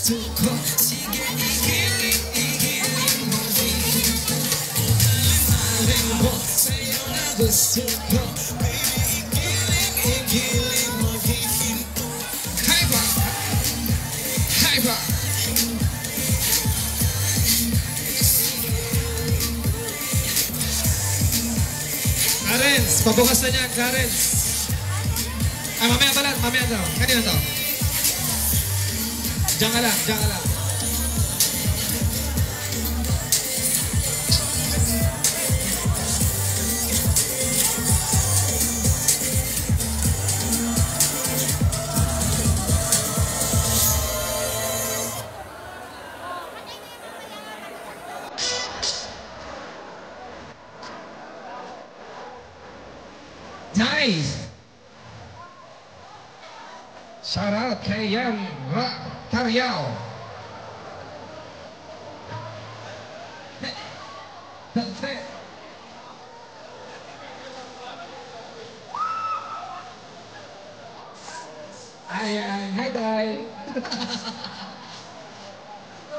gusto ko. Sige, igiling mo mahalin mo, sa'yo na gusto ko. Baby, igiling mo hihinto. Hyper! Hyper! Karens, pabukas na niya, Karens. Ay, mamaya pala, mamaya daw. Kanina to. Diyan ka lang, diyan ka lang. Nice! Shout out kay Yan Tariao. That's it. Hi, guys.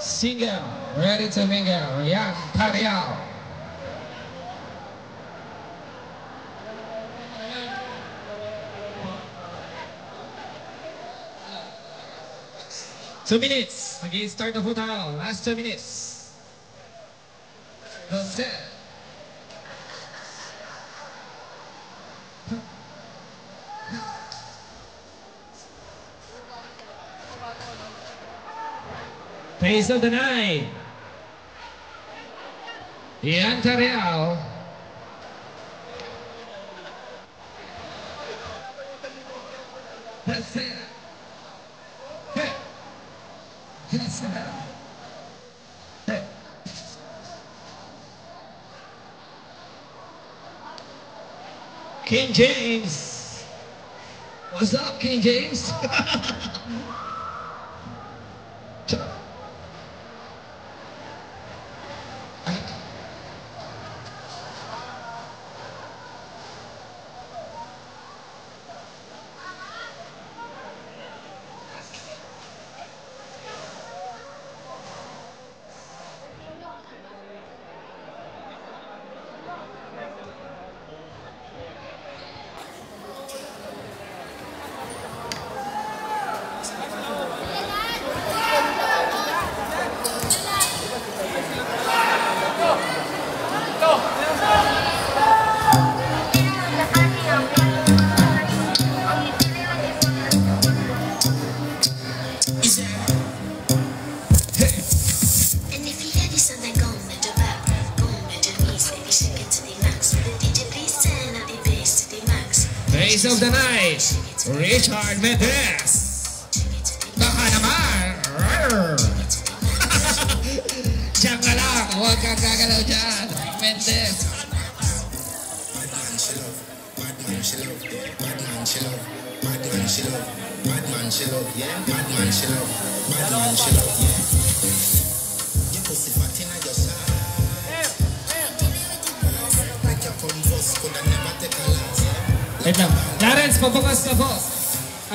Single, ready to mingle. Yan Tariao. Two minutes. Again, start na po tayo. Last 2 minutes. That's it. Face of the night. Yan Tariao. That's it. King James. What's up, King James? Face of the night, Richard Mendez. Baka naman. Diyan ka lang, huwag kang gagalaw dyan, Mendez. Badman she love, badman she love, badman she love, badman she love, yeah, badman she love, badman she love, yeah. Your pussy fat inna your side. Like your converse coulda never take a last. Wait lang. Clarence, pabukas na po.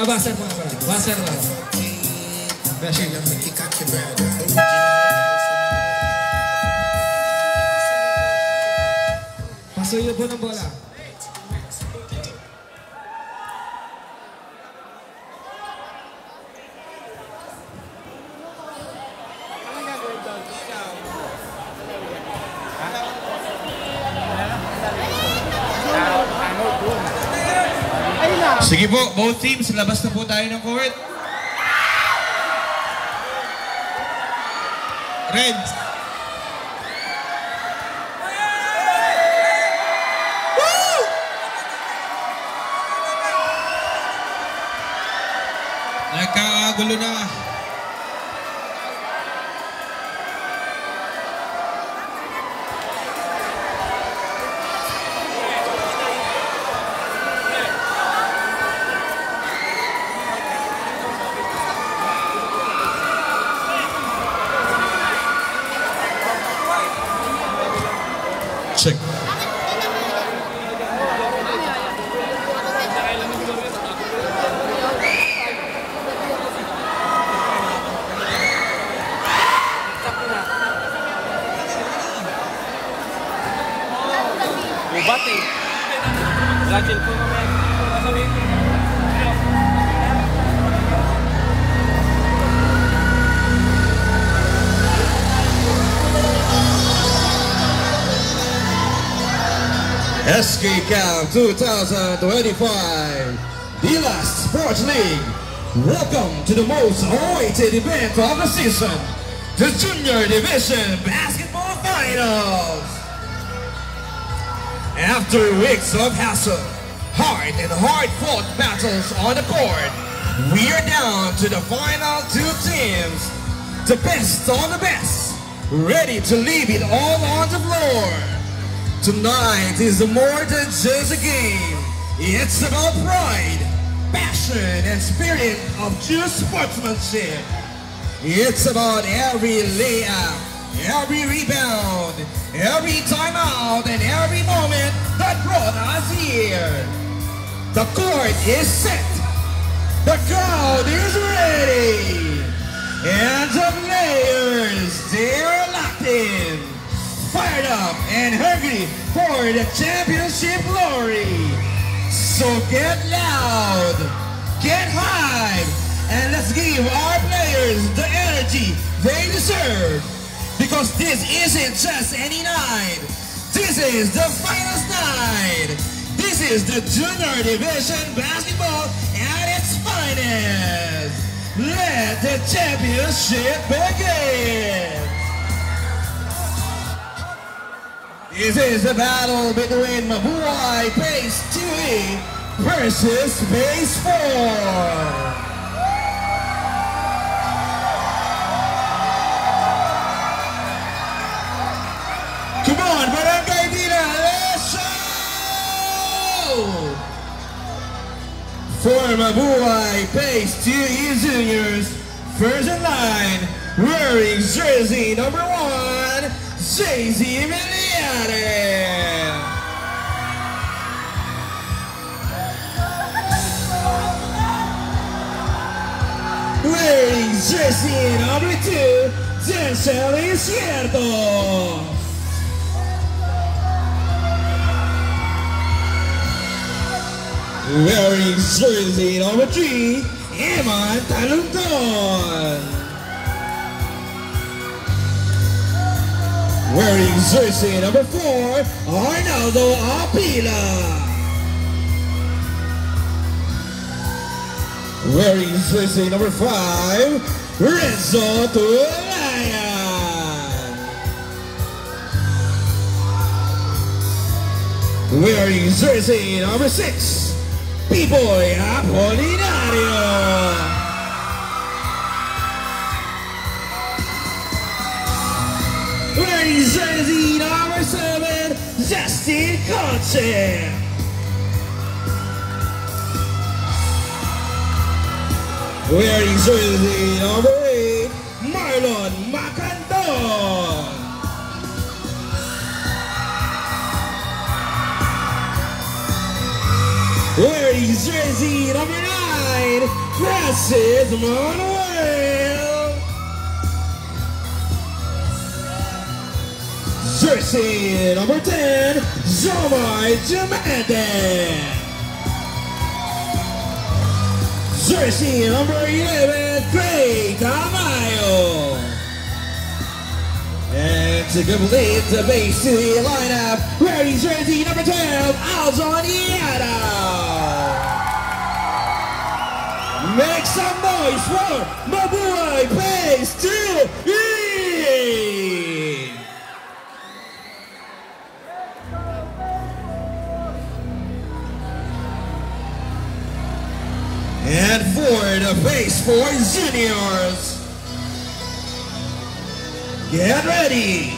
Basan mo na. Basan mo. Pasuyo po ng bola. Sige po, both teams, labas na po tayo ng court. Red. Woo! Nagkakagulo na. Check. SK Camp 2025, the last Sports League. Welcome to the most awaited event of the season, the Junior Division Basketball Finals. After weeks of hassle, hard-fought battles on the court, we are down to the final two teams, the best of the best, ready to leave it all on the floor. Tonight is more than just a game. It's about pride, passion, and spirit of true sportsmanship. It's about every layup, every rebound, every timeout, and every moment that brought us here. The court is set. The crowd is ready. And the players, they're locked in. Fired up and hungry for the championship glory. So get loud, get high, and let's give our players the energy they deserve. Because this isn't just any night. This is the finals night. This is the Junior Division Basketball at its finest. Let the championship begin. This is the battle between Mabuhay Phase 2E versus Phase 4. Come on, Barangay Dina, let's show! For Mabuhay Phase 2E Juniors, first in line, wearing jersey number 1, JZ Miliare. Wearing jersey number 2, Denzel Izquierdo. Wearing jersey number 3, Eman Talunton. Wearing jersey number 4, Arnaldo Apila. Wearing jersey number 5, Renzo Tulayan. Wearing jersey number 6, B-Boy Apolinario. Wearing jersey number 7, Justin Conche. Wearing jersey number 8, Marlon Macandon. Wearing jersey number 9, Francis Manuel. Jersey number 10, Jomar Jamende. Jersey number 11, Craig Tamayo. And to complete the base 2 lineup, wearing jersey number 12, Aljon Iada. Make some noise for Mabuhay Phase 2E. And for the Phase 4 Juniors, get ready.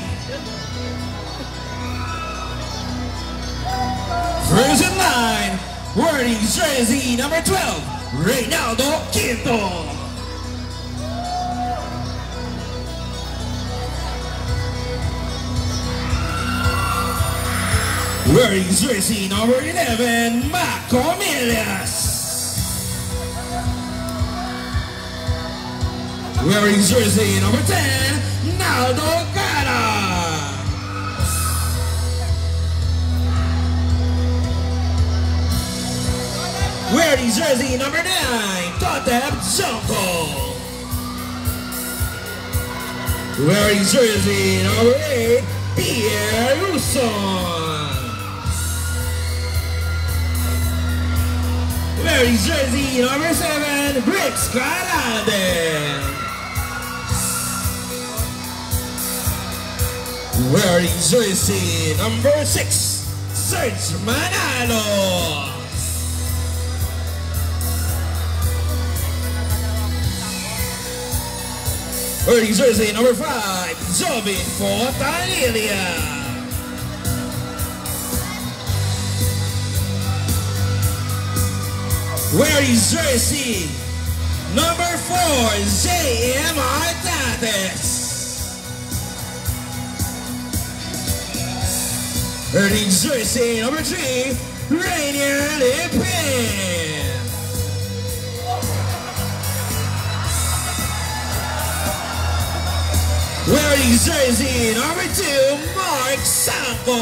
First in line, wearing jersey number 12, Reynaldo Quinto. Wearing jersey number 11, Marco Milias. Wearing jersey number 10, Naldo Cara. Wearing jersey number 9, Totep Jumbo. Wearing jersey number 8, Pierre Russon. Wearing jersey number 7, Brix Grande. Wearing jersey number 6, Serge Manalo. Wearing jersey number 5, Jobin Fortanilia. Wearing jersey number 4, J.M. Artates. Wearing jersey number 3, Rainier Lipin. Wearing jersey number 2, Mark Sampo.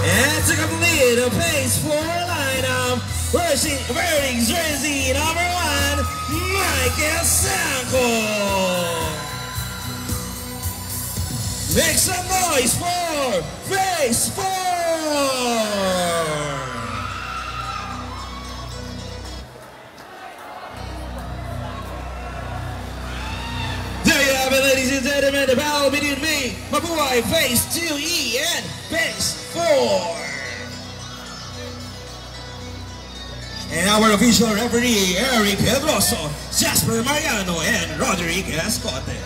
And to complete the pace for lineup, wearing jersey number 1, Michael Sampo. Make some noise for Phase 4. Ladies and gentlemen, the battle between me, Mabuhay, Phase 2E, and Phase 4. And our official referee, Eric Pedroso, Jasper Mariano, and Roderick Escote.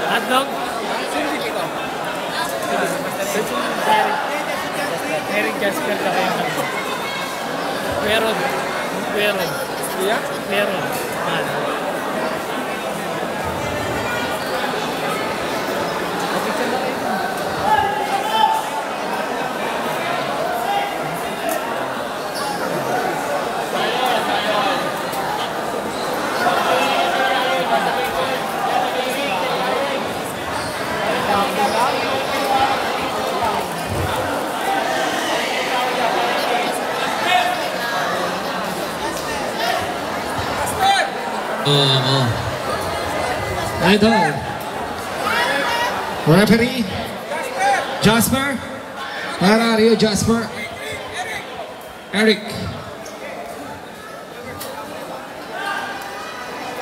Hotdog? Eric Jasper na kayo. Meron. Yeah? Meron. Idol. Referee. Jasper. Where are you, Jasper? Eric.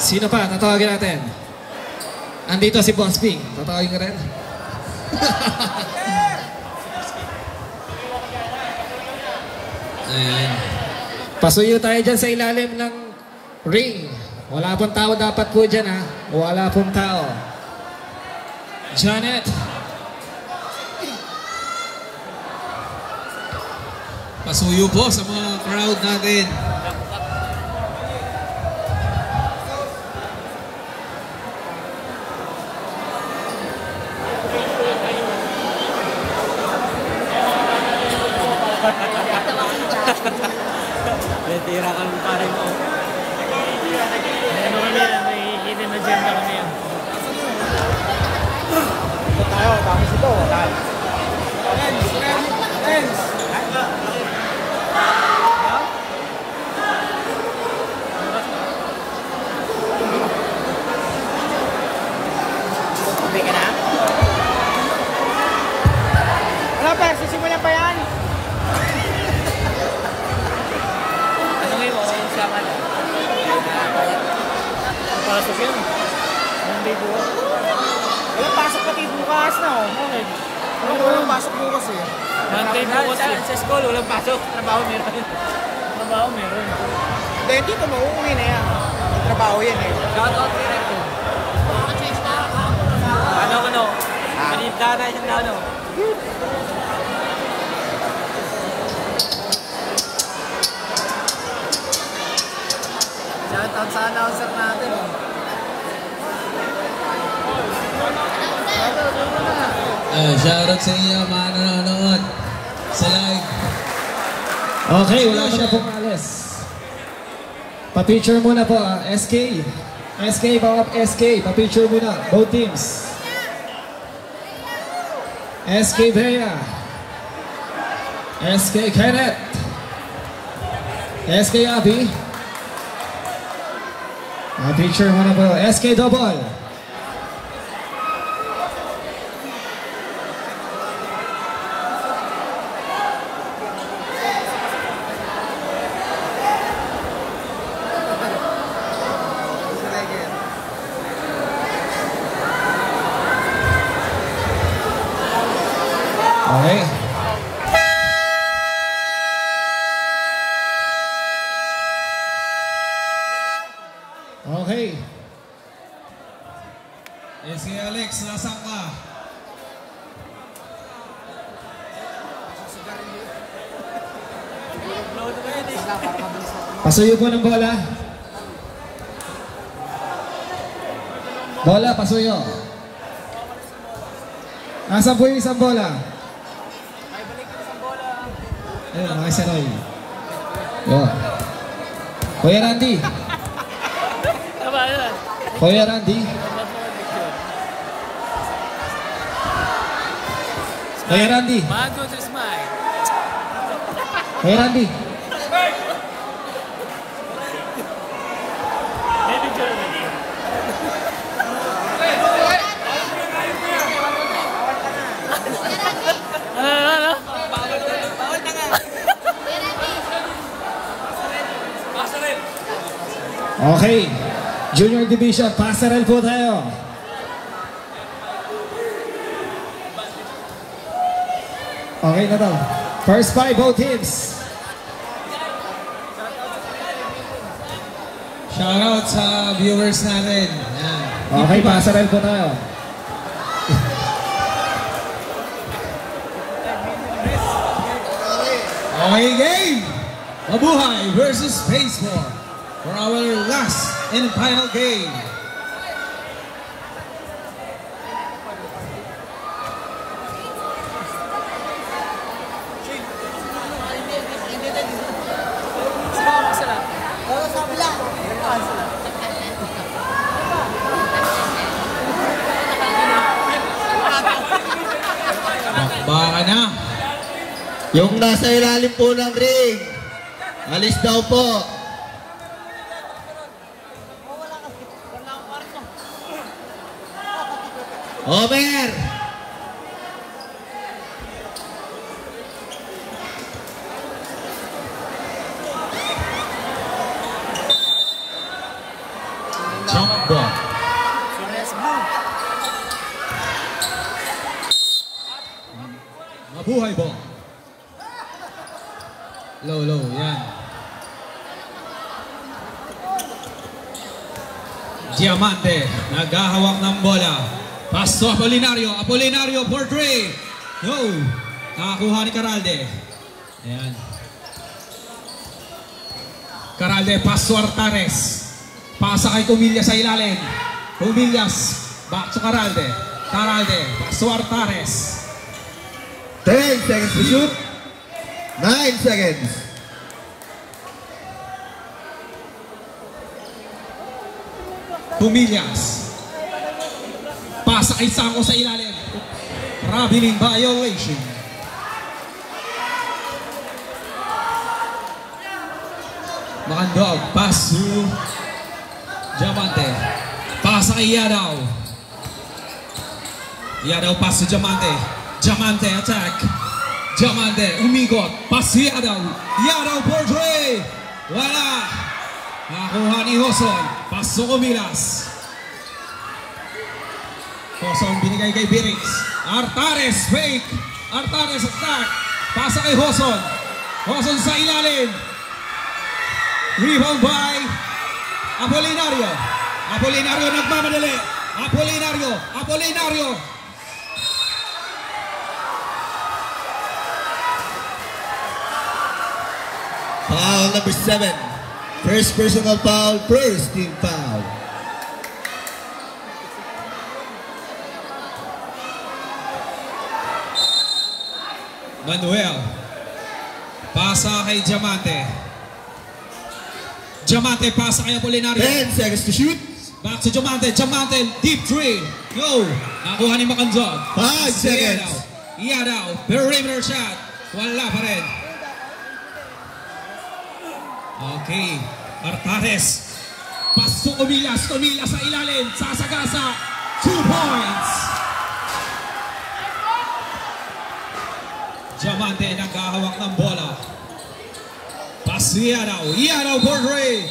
Sino pa? Tatawagin natin. Andito si Boss Ping. Tatawagin ka rin. Pasuyo tayo dyan sa ilalim ng ring. Wala pong tao dapat po dyan, ha? Wala pong tao. Janet. Pasuyo po sa mga crowd natin. Tira kami pare mo. Ano kami yan? May hidden agenda kami yan. Ito tayo, tapos ito. Lens! Sabi ka na? Wala pa, sisimulan pa yan. Pasok yan. Monday bukas. Walang pasok pati bukas na, oh. Okay. Walang pasok bukas eh. Monday bukas eh. Sa school, walang pasok. Trabaho meron. Trabaho meron. Dahil dito, mauuwi na yan. Trabaho yan eh. Shoutout direct ko. Ano? Manibda na isang ano. Shoutout sa announcer natin. Shoutout sa inyo mga nanonood sa live. Okay, wala pa na pong alis. Pa-picture muna po, SK. SK, bawat SK. Pa-picture muna, both teams. SK Brea. SK Kenneth. SK Abby. Pa-picture muna po, SK Double. Okay. Okay. Si Alex, nasaan ka? Pasuyo po ng bola. Bola, pasuyo. Nasaan po yung isang bola? Ayun, okay si Roy. Yun. Kuya Randy. Tama yun. Kuya Randy. Kuya Randy. Bago to smile. Kuya Randy. Maybe Germany. Ano? Bawal na nga. Pasarel. Okay. Junior Division, Pasarel po tayo. Okay na to. First five, both teams. Shoutout sa viewers natin. Yan. Okay, Pasarel po tayo. Okay, game! Mabuhay versus Baseball for our last and final game. Baka na. Yung nasa ilalim po ng ring, alis daw po. Over! Jump ball. Mabuhay ball. Low, yan. Diamante, naghahawak ng bola. Pasto Apolinario for 3. No, nakakuha ni Caralde. Ayan. Caralde, pasto Artares. Pasa kay Comillas sa ilalim. Comillas, back to Caralde. Caralde, pasto Artares. 10 seconds to shoot. 9 seconds. Comillas. Pasa kay Sako sa ilalim. Traveling violation. Makandog. Pass to Diamante. Pasa kay Yadaw. Yadaw pass to Diamante. Diamante attack. Diamante umikot. Pass to Yadaw. Yadaw for 3. Wala. Nakakuha ni Hoson. Pass to Comillas. Hoson binigay kay Birix. Artares fake. Artares attack. Pasa kay Hoson. Hoson sa ilalim. Rebound by Apolinario. Apolinario nagmamadali. Apolinario. Foul number 7. First personal foul, first team foul. Manuel. Pasa kay Diamante. Diamante pasa kay Apolinario. 10 seconds to shoot. Back to Diamante. Diamante, deep three. Go. Nakuha ni Macandog. 5 seconds. Yadaw. Perimeter shot. Wala pa rin. Okay. Artares. Paso Umilas sa ilalim. Sasagasa. 2 points. Diamante nagkahawak ng bola. Pass Yadaw. Yadaw for Dre.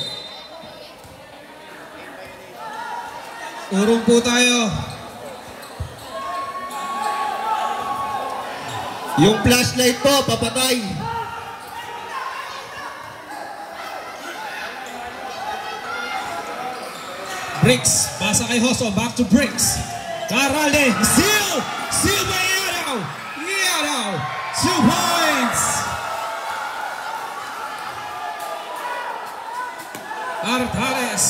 Urong po tayo. Yung flashlight po, papatay. Bricks. Pasa kay Hoso. Back to Bricks. Caralde. Seal by Yadaw. 2 points. Artares.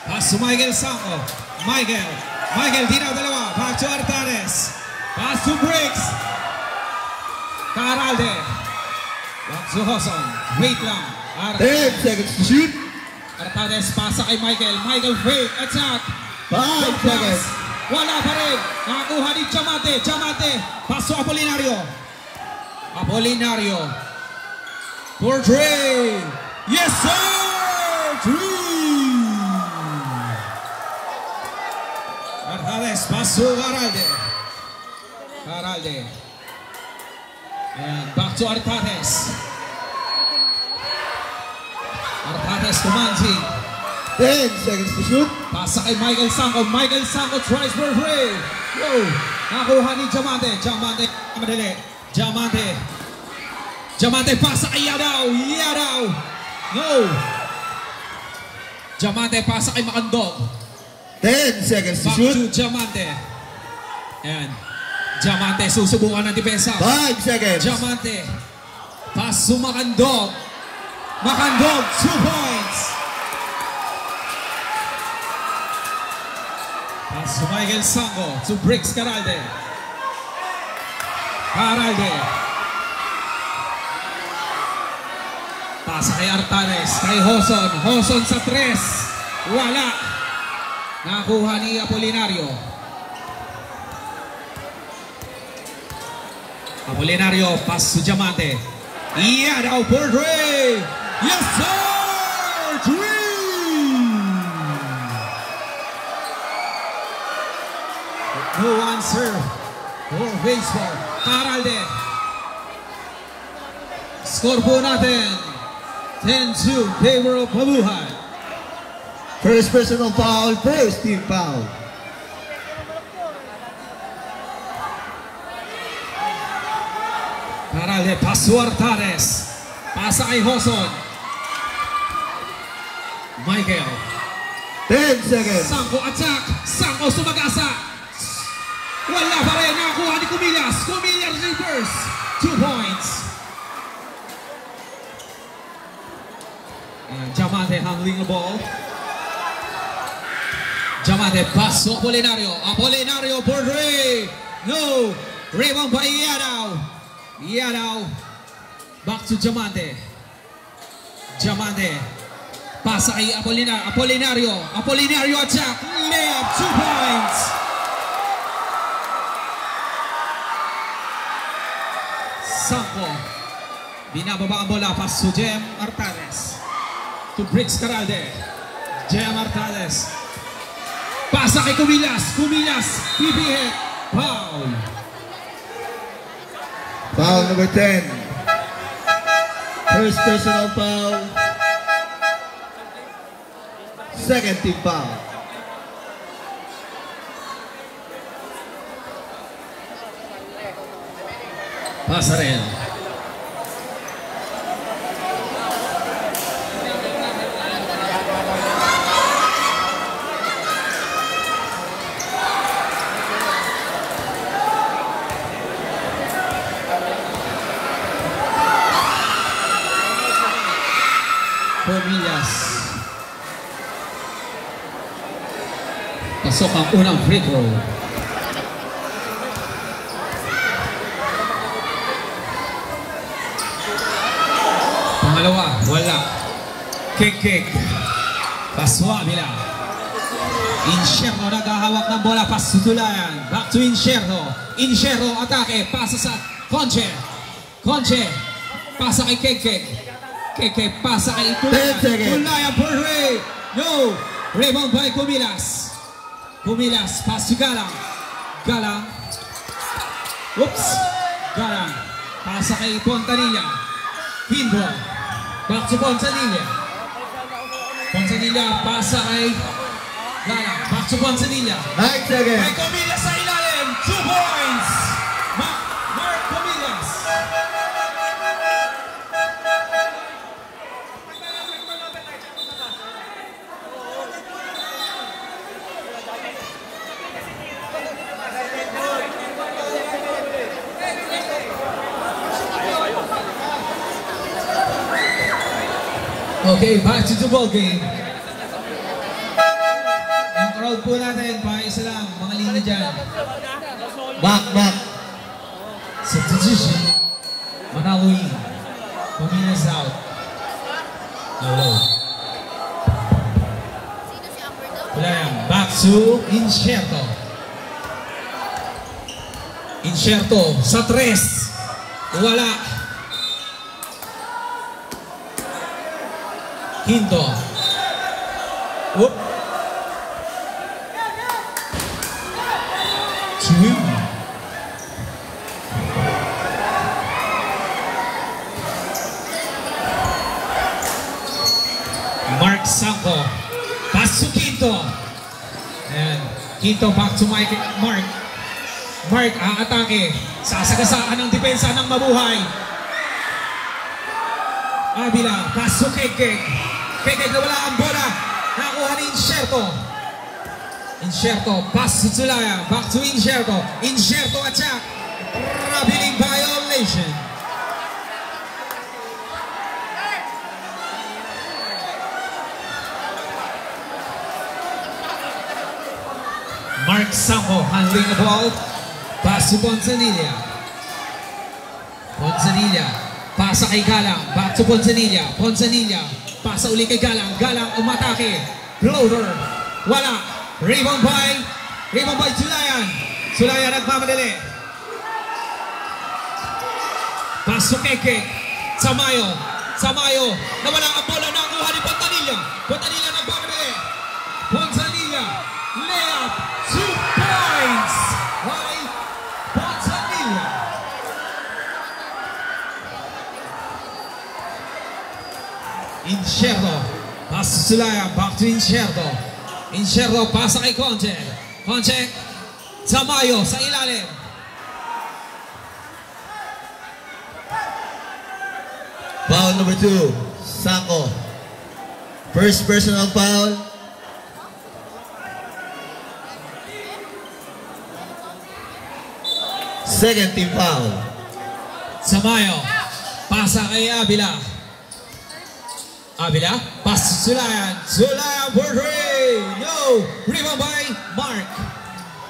Pass to Michael Sanko. Michael, tira dalawa. Back to Artares. Pass to Briggs. Caralde. Back to Hoson. Wait lang. 10 seconds to shoot. Artares pasa kay Michael. Michael fake. Attack. 5 seconds. Wala pa rin. Nakakuha ni Diamante. Paso Apolinario. For Dre. Yes, sir! 3! Artares, paso Caralde. And back to Artares. Artares to Manzi. 10 seconds to shoot. Pasa kay Michael Sanko tries for Dre. Go! Nakuha ni Diamante. Diamante pasa kay Yadaw. No! Diamante pasa kay Macandog. 10 seconds to Back shoot. to Diamante. And Diamante susubukan ng depensa. 5 seconds. Diamante. Paso Macandog. 2 points. Paso Michael Sango to Bricks Caralde. Pasa kay Artares, kay Hoson sa 3. Wala. Nakuha ni Apolinario. Pass to Diamante. Yadaw for Dre. Yes, sir! 3! No answer for baseball. Caralde. Score po natin. 10-2 favor of Mabuhay. First personal foul, first team foul. Caralde, paso Artares. Pasa kay Hoson. Michael. 10 seconds. Sanko attack. Sanko sumagasa. Wala pa rin. Nakakuha ni Cubillas. reverse. 2 points. And Diamante handling the ball. Diamante pass to Apolinario. Apolinario for Dre. No. Rebound by Yadaw. Yadaw. Back to Diamante. Diamante. Pasa kay Apolinario. Apolinario attack. Layup. 2 points. Sanko. Binababa ang bola. Pass to Jem Artares. To Bricks Caralde. Jem Artares. Pasa kay Cubillas. Cubillas. PP hit. Foul. Foul number 10. First personal foul. Second team foul. Pasa rin. Comillas. Pasok ang unang free throw. Pangalawa, wala. Kek. Paswabila. Insyerto naghahawak ng bola. Pasutulayan. Back to Insyerto. Insyerto atake. Pasa sa Conche. Conche. Pasa kay Kek. Kek pasa kay Tulayan. Tulayan for Ray. No. Rebound by Comillas. Comillas. Pass to Galang. Galang. Oops. Galang. Pasa kay Pontanilla. Hindro. Back to Pontanilla. Pontanilla. Pasa kay Galang. Back to Pontanilla. 9 seconds. Kay Comillas sa ilalim. 2 points. Mark Comillas. Okay, back to the ball game. Ang crowd po natin, paisa lang, mga linya dyan. Back. Substitution. Manaloy. Comillas out. Low. Wala yan. Back to Insyerto. Insyerto sa 3. Wala. Quinto. Whoop. 2. Mark Sanko. Pass to Quinto. And Quinto back to Mark. Mark aatake. Sasagasaan ng depensa ng mabuhay. Abila. Pass to Kek. Kek nawala ang bola. Nakuha ni Insyerto. Insyerto. Pass to Tulaya. Back to Insyerto. Insyerto attack. Rabiling violation. Mark Sampo handling the ball. Pass to Ponzanilla. Ponzanilla. Pasa kay Galang. Back to Ponzanilla. Ponzanilla. Pasa uli kay Galang. Galang umatake. Floater. Wala. Rebound by Sulayan. Sulayan nagmamadali. Pass to Kek. Samayo. Nawala ang bola. Nakuha ni Pontanilla. Pontanilla nagmamadali. Ponzanilla. Layup. 2 points by Ponzanilla. Insyerto. Pass to Sulayan. Back to Insyerto. Insyerto. Pasa kay Conche. Conche. Samayo sa ilalim. Foul number 2. Sanko. First personal foul. Second team foul. Samayo. Pasa kay Abila. Abila. Pass to Sulayan. Sulayan for 3. No. Rebound by Mark.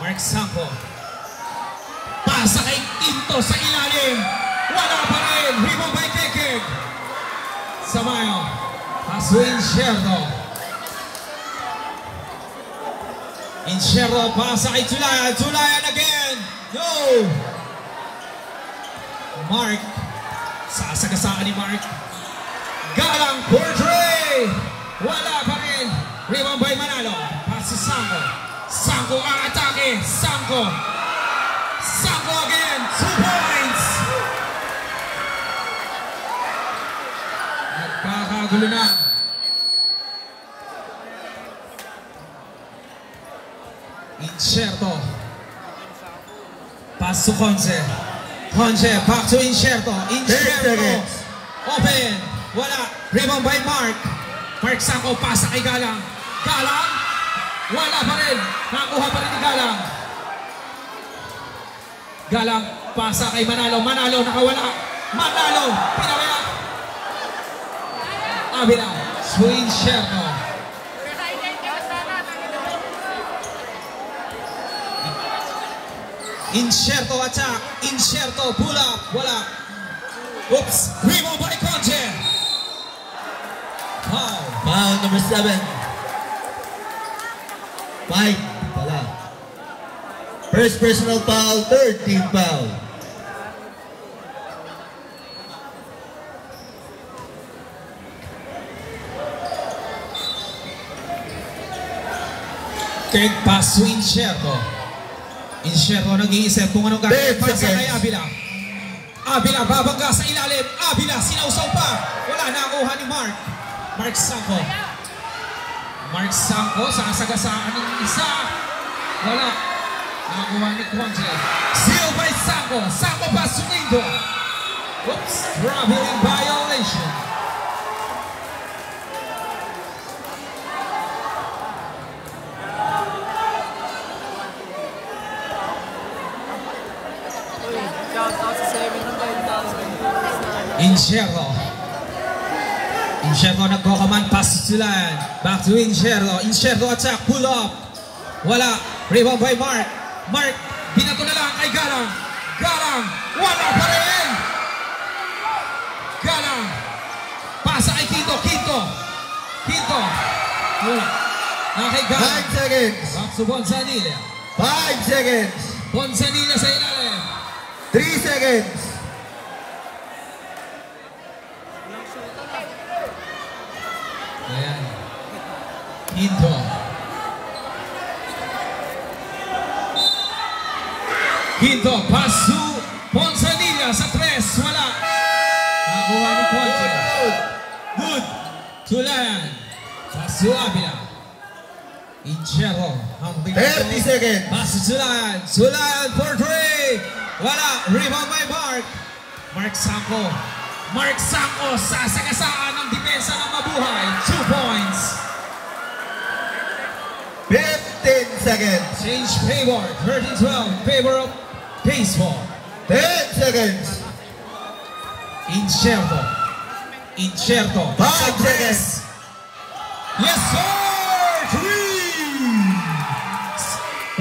Mark Sanko. Pasa kay Quinto sa ilalim. Wala pa rin. Rebound by Kek. Samayo. Pass to Insyerto. Insyerto. Pasa kay Sulayan. Sulayan again. No. Mark. Sasagasaan ni Mark. Galang for 3. Wala pa rin. Rebound by Manalo. Pass to Sanko. Sanko ang atake. Sanko again. 2 points. Nagkakagulo na. Insyerto. Pass to Conce. Conche, back to Incerto. 30 Incerto. seconds. Open. Wala. Rebound by Mark. Mark Sangko, pasa kay Galang. Galang. Wala pa rin. Nakuha pa rin ni Galang. Galang, pasa kay Manalo. Manalo, nakawala. Manalo, pinawala. Abila, swing Incerto. Incerto attack. Incerto, pull up. Wala. Oops. Rebound by Conche. Foul. Foul number 7. 5. Wala. First personal foul, third team foul. Third pass to Incerto. Incerto nag-iisip kung anong gagawin para sa kay Abila. Abila babangga sa ilalim. Abila sinausaw pa. Wala na kuha ni Mark. Mark Sangko. Mark Sangko sasagasaan ng isa. Wala. Nakuha ni Conche. Seal by Sangko. Sangko pa sumindo. Oops. Traveling violation. Incerto. Incerto nagko-command pass sila. Back to Incerto. Incerto attack, pull up. Wala. Rebound by Mark. Mark, binato na lang kay Galang. Galang, wala pa rin. Galang. Pasa kay Quinto. Quinto. Wala. Kay Galang. 5 seconds. Back to Bonzanilla. 5 seconds. Bonzanilla sa ilalim. 3 seconds. Ayan. Quinto. Quinto, pass to Bonzanilla sa 3. Wala. Nakuha ni Conche. Good. Tulan. Pass to Abila. Incerto. 30 seconds. Pass to Tulan. Tulan for 3. Wala. Rebound by Mark. Mark Sangko. Mark Sangko sasagasaan ng depensa ng Mabuhay. 2 points. 15 seconds. Change favor. 13-12. Favor of baseball. 10 seconds. Incerto. 5 seconds. Yes, sir! 3!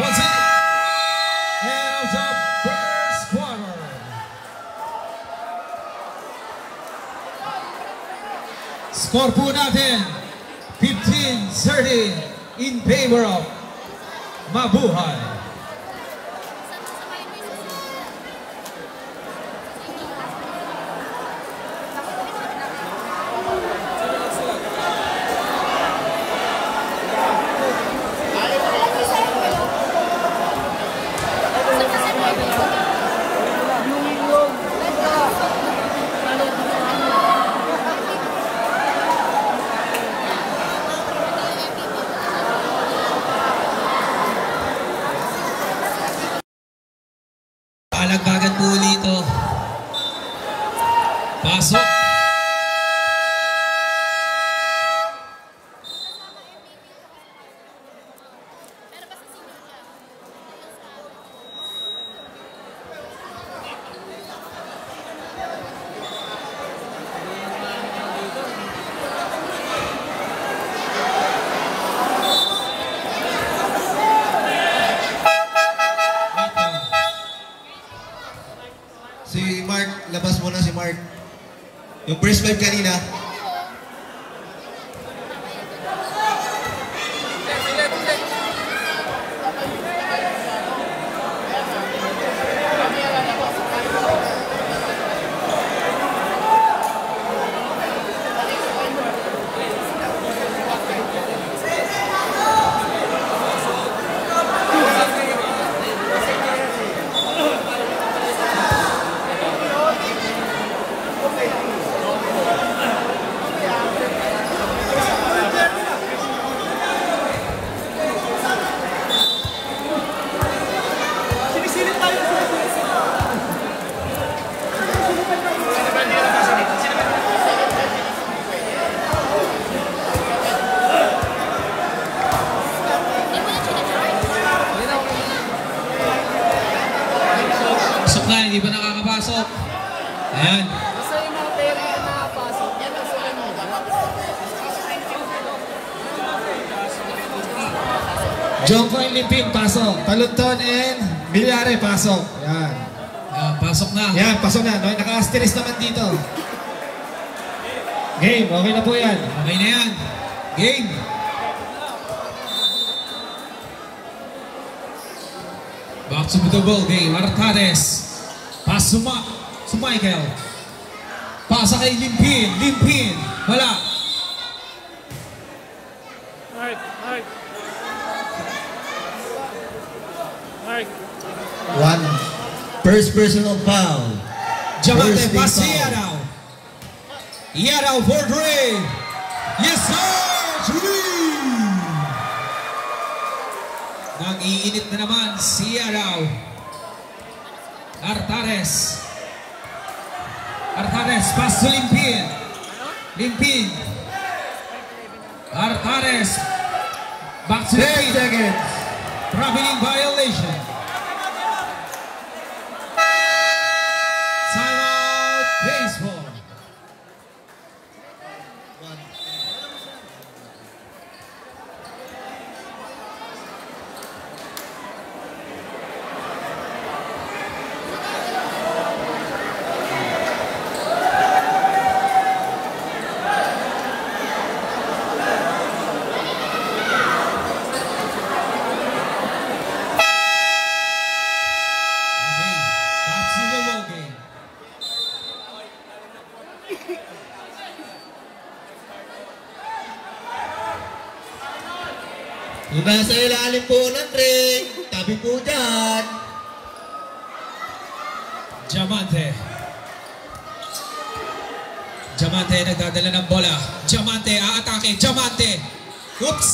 What's it? End of the first quarter. Score po natin, 15-13 in favor of Mabuhay. Alagkagan po ulit ito. Pasok. Si Mark, labas muna si Mark. Yung first 5 kanina. Ayan. Basta yung mga pera na nakapasok, yan ang sila mo. Jonko and Limpin, pasok. Talunton and Bilyare, pasok. Yan. Ayan, pasok na. Yan, pasok na. Naka-asterisk naman dito. Game, okay na po yan. Okay na yan. Game. Back to the ball game. Artades. Pass to Michael. Pasa kay Limpin. Limpin. Wala. Mark. One. First personal foul. Diamante, First team pass to foul. Yadaw. Yadaw for Dre. Yes, sir! Dre! Nag-iinit na naman si Yadaw. Artades. Artades, pass to Limpin. Limpin. Artades. Back to 10 Limpin. seconds. Traveling violation. Timeout, baseball. Okay, back to the ball game. Yung nasa ilalim po ng ring, tabi po dyan. Diamante. Diamante nagdadala ng bola. Diamante aatake. Diamante. Oops.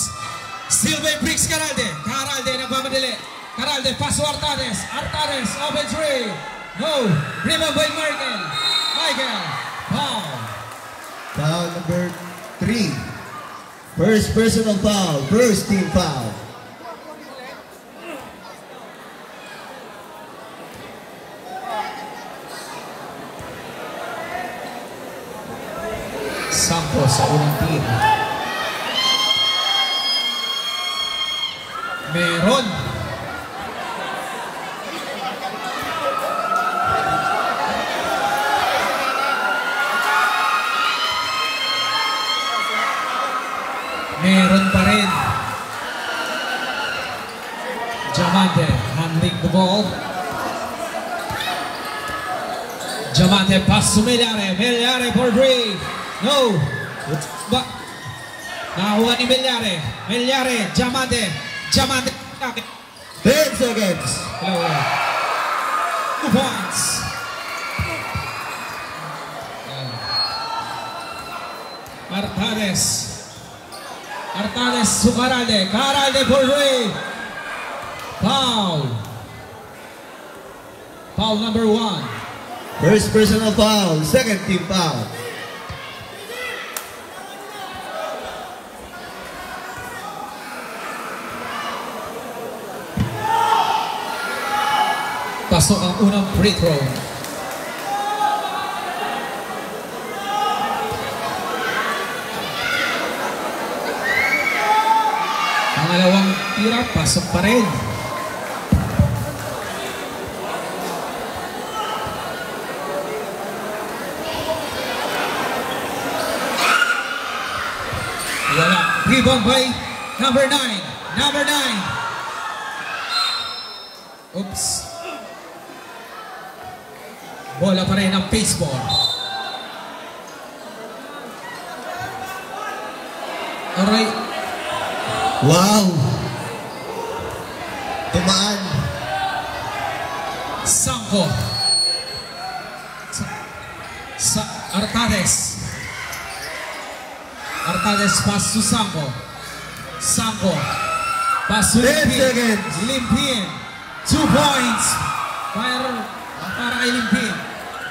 Still by Briggs Caralde. Caralde nagmamadali. Caralde pass to Artades. Artades open three. No. Rebound by Michael. Michael. Foul. Foul number 3. First personal foul. First team foul. Sampo sa unang team. Meron. Meron pa rin. Diamante handling the ball. Diamante pass to Meliare. Meliare for three. No. Nakuha ni Meliare. Meliare. Diamante. Diamante. 10 seconds. Hello. 2 points. Artades. Artades to Caralde. Caralde for three. Foul. Foul number 1. First personal foul. Second team foul. Pasok ang unang free throw. Pangalawang tira, pasok pa rin. Wala. Rebound by number 9. Number 9. Oops. Bola pa rin ang baseball. Alright. Wow. Tumaan. Sanko. Sa Artades. Artades pass to Sanko. Sanko. Pass to 10 Limpin. seconds. Limpin. 2 points. Para kay Limpin.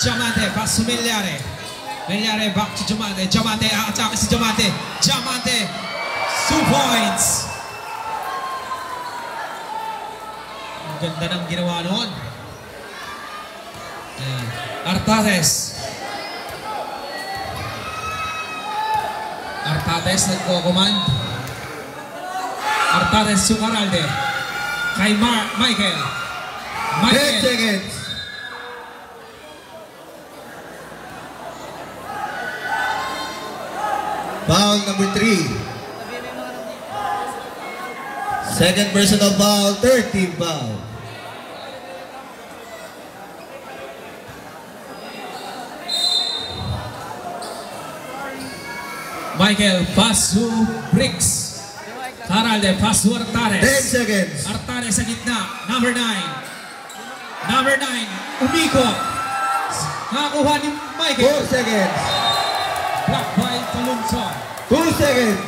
Diamante. Pass to Meliare. Meliare back to Diamante. Diamante. Aatake si Diamante. Diamante. 2 points. Ang ganda ng ginawa noon. Artades. Artades nagko-command. Artades Sucaralde. Kay Michael. 10 seconds. Foul number 3. Second personal foul, third team foul. Michael, pass to Briggs. Caralde, pass to Artades. 10 seconds. Artades sa gitna. Number 9. Number 9. Umikot. Nakakuha ni Michael. 4 seconds. Block by Talunson. 2 seconds.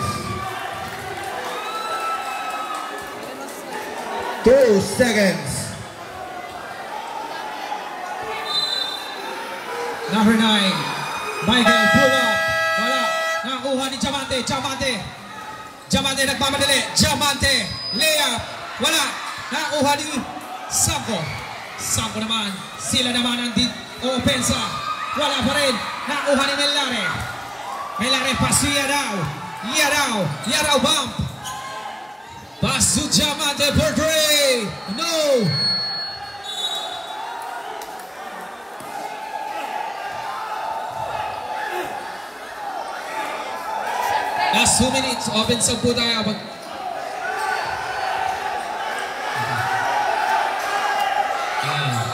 2 seconds. Number 9. Michael, pull up. Wala. Nakakuha ni Diamante. Diamante nagmamadali. Diamante. Layup. Wala. Nakakuha ni Samko. Samko naman. Sila naman ang opensa. Wala pa rin. Nakakuha ni Melare. Melare pass to Yadaw. Yadaw bump. Pass to Diamante for 3. No. Last 2 minutes, open sub po tayo.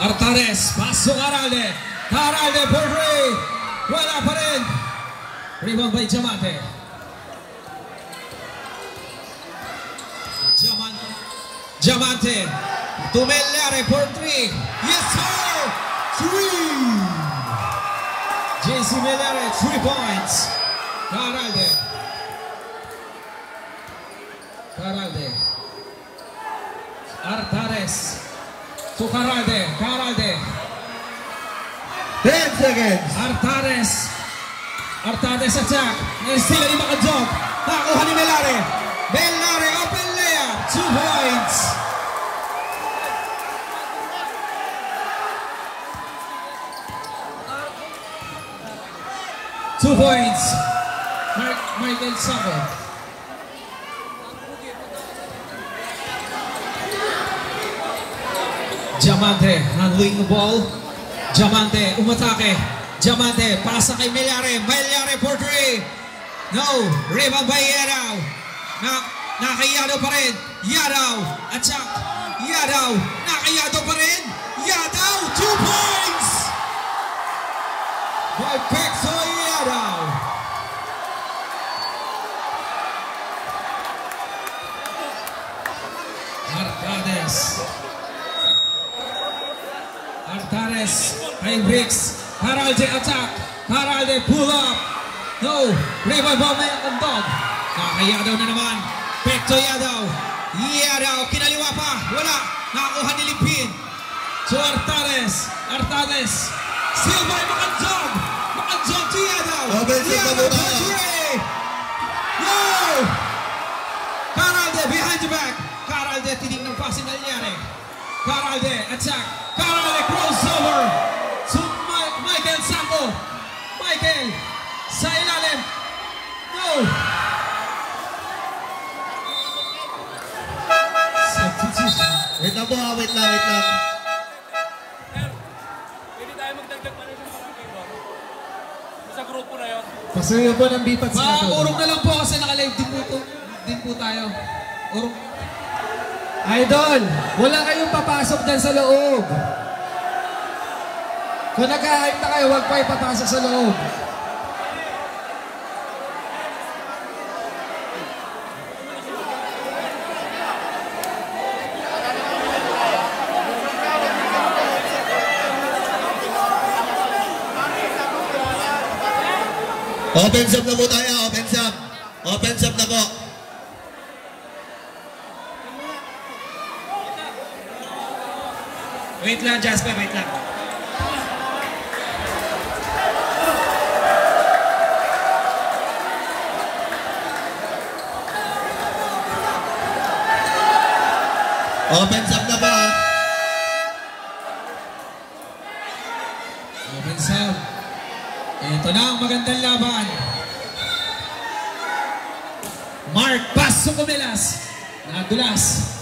Artades, pass to Caralde. Caralde for 3. Wala pa rin. Rebound by Diamante. Diamante. Tumellare for 3. Yes, sir! 3. JC Mellare, 3 points. Caralde. Artades to Caralde. 10 seconds. Artades attack. Sila ni Makadjog. Nakuha ni Mellare. Mellare open layup. 2 points. Michael Sabo. Diamante handling the ball. Diamante umatake. Diamante pasa kay Mellare. Mellare for 3. No. Rebound by Yadaw. Nakayadaw pa rin. Yadaw. Attack. Yadaw. Nakayadaw pa rin. Yadaw. 2 points. By Pexo Yadaw. Artades kay Briggs. Caralde attack. Caralde pull up. No. Rebound ball may Andog. Nakayadaw na naman. Pekto Yadaw. Kinaliwa pa. Wala. Nakakuha ni Limpin. So Artades. Still by Makandog. Makandog to Yadaw. Yadaw for 3. No. Caralde behind the back. Caralde tinignan pa si Mellare. Caralde attack. Caralde crossover to Michael Sambo. Michael sa ilalim. No. Substitution. Wait lang po, wait lang. Pwede tayo magdagdag pa rin sa barangay mo. Sa grupo na yun. Pasuyo po ng bipat sa Urong na lang po kasi naka-live din po tayo. Urong. Idol, wala kayong papasok dyan sa loob. Kung nag-hype na kayo, huwag pa ipapasok sa loob. Open sub na po tayo, open sub na po. Wait lang, Jasper, wait lang. Open sub na po. Open sub. Ito na ang magandang laban. Mark Paso Comelas. Nadulas.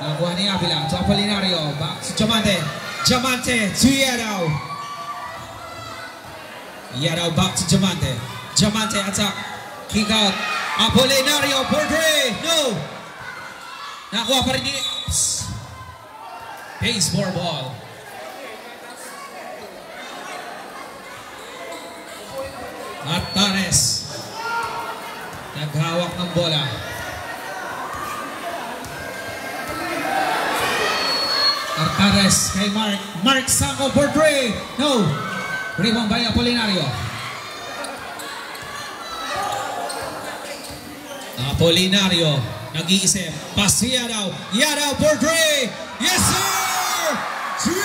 Nakuha ni Avila to Apolinario. Back to Diamante. Diamante to Yadaw. Yadaw back to Diamante. Diamante attack. Kick out. Apolinario for 3. No. Nakuha pa rin ni baseball ball. Artares. Naghawak ng bola. Artares kay Mark. Mark Sanco for 3. No. Rebound by Apolinario. Apolinario. Nag-iisip. Pass si Yadaw. Yadaw for 3. Yes, sir! 3.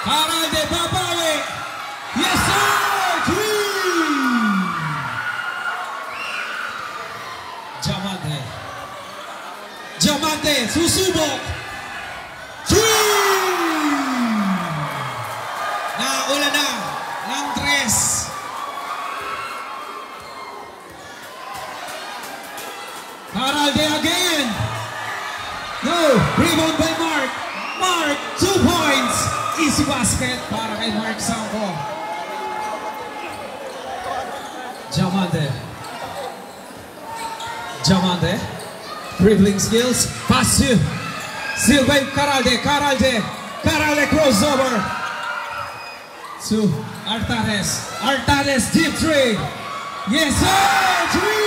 Caralde babawi. Yes, sir! 3. Diamante. Diamante. Susubok. 3. Naula na ng 3. Caralde again. No. Rebound by Mark. Mark, 2 points. Easy basket para kay Mark Sanco. Diamante. Diamante. Dribbling skills. Pass to. Still by Caralde. Caralde. Caralde crossover. To Artares. Artares deep 3. Yes, sir. 3.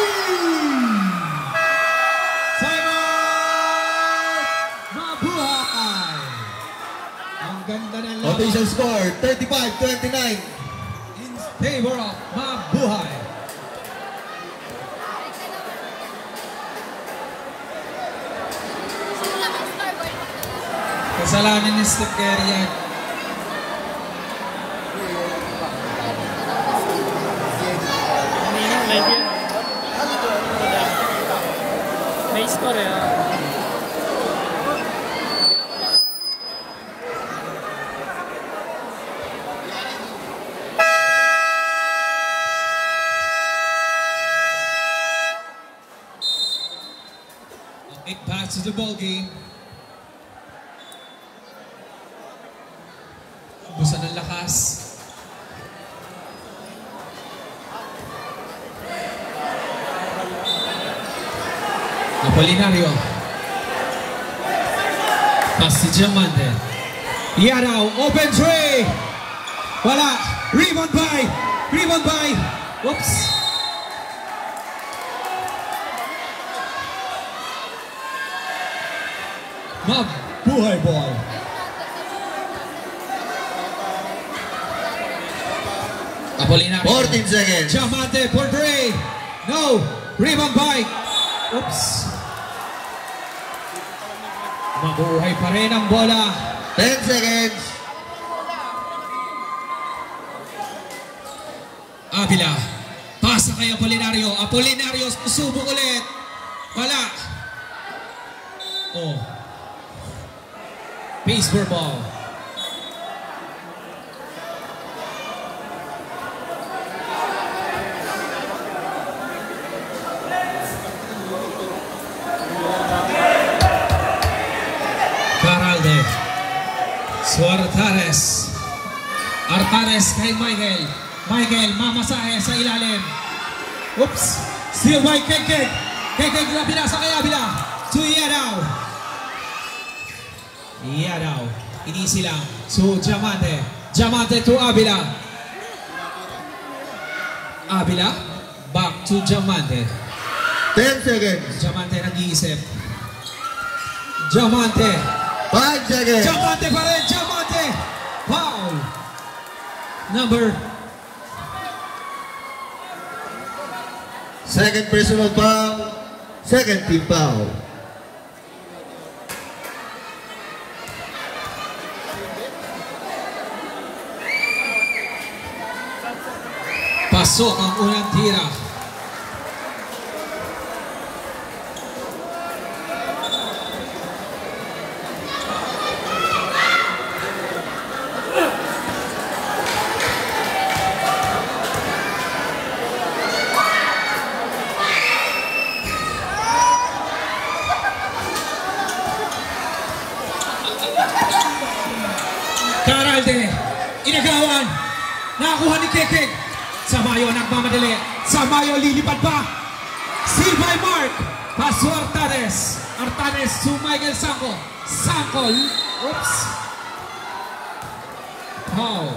Official score, 35-29. In favor of Mabuhay. Kasalanan ni Steph Curry yan. May score eh. Back to the ball game. Busan ng lakas. Apolinario. Pass si Diamante. Yadaw, open 3. Wala. Rebound by. Rebound by. Whoops. Mabuhay ball. Apolinario. 14 seconds. Diamante for 3. No. Rebound by. Oops. Mabuhay pa rin ang bola. 10 seconds. Avila. Pasa kay Apolinario. Apolinario susubok ulit. Wala. Oh. Baseball ball. Caralde. Artares. Artares kay Michael. Michael mamasahe sa ilalim. Oops. Still by Kekek. Kekek na pinasa kay Avila. To Yadaw. Yadaw. Inisi lang. So Diamante. Diamante to Avila. Avila. Back to Diamante. 10 seconds. Diamante nag-iisip. Diamante. 5 seconds. Diamante pa rin. Diamante. Foul. Number. Second personal foul. Second team foul. Pasok ang unang tira. Aralde, inagawan. Nakakuha ni Kekek. Samayo nagmamadali. Samayo lilipad pa. Steal by Mark. Paso Artades. Artades to Michael Sanko. Sanko. Oops. Foul.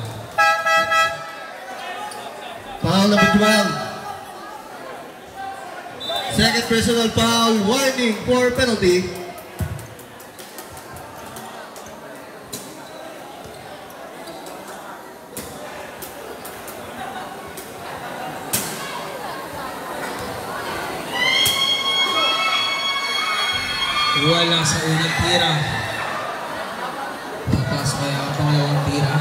Foul number 12. Second personal foul. Warning for penalty. Wala sa unang tira. Papasok kaya ang pangalawang tira.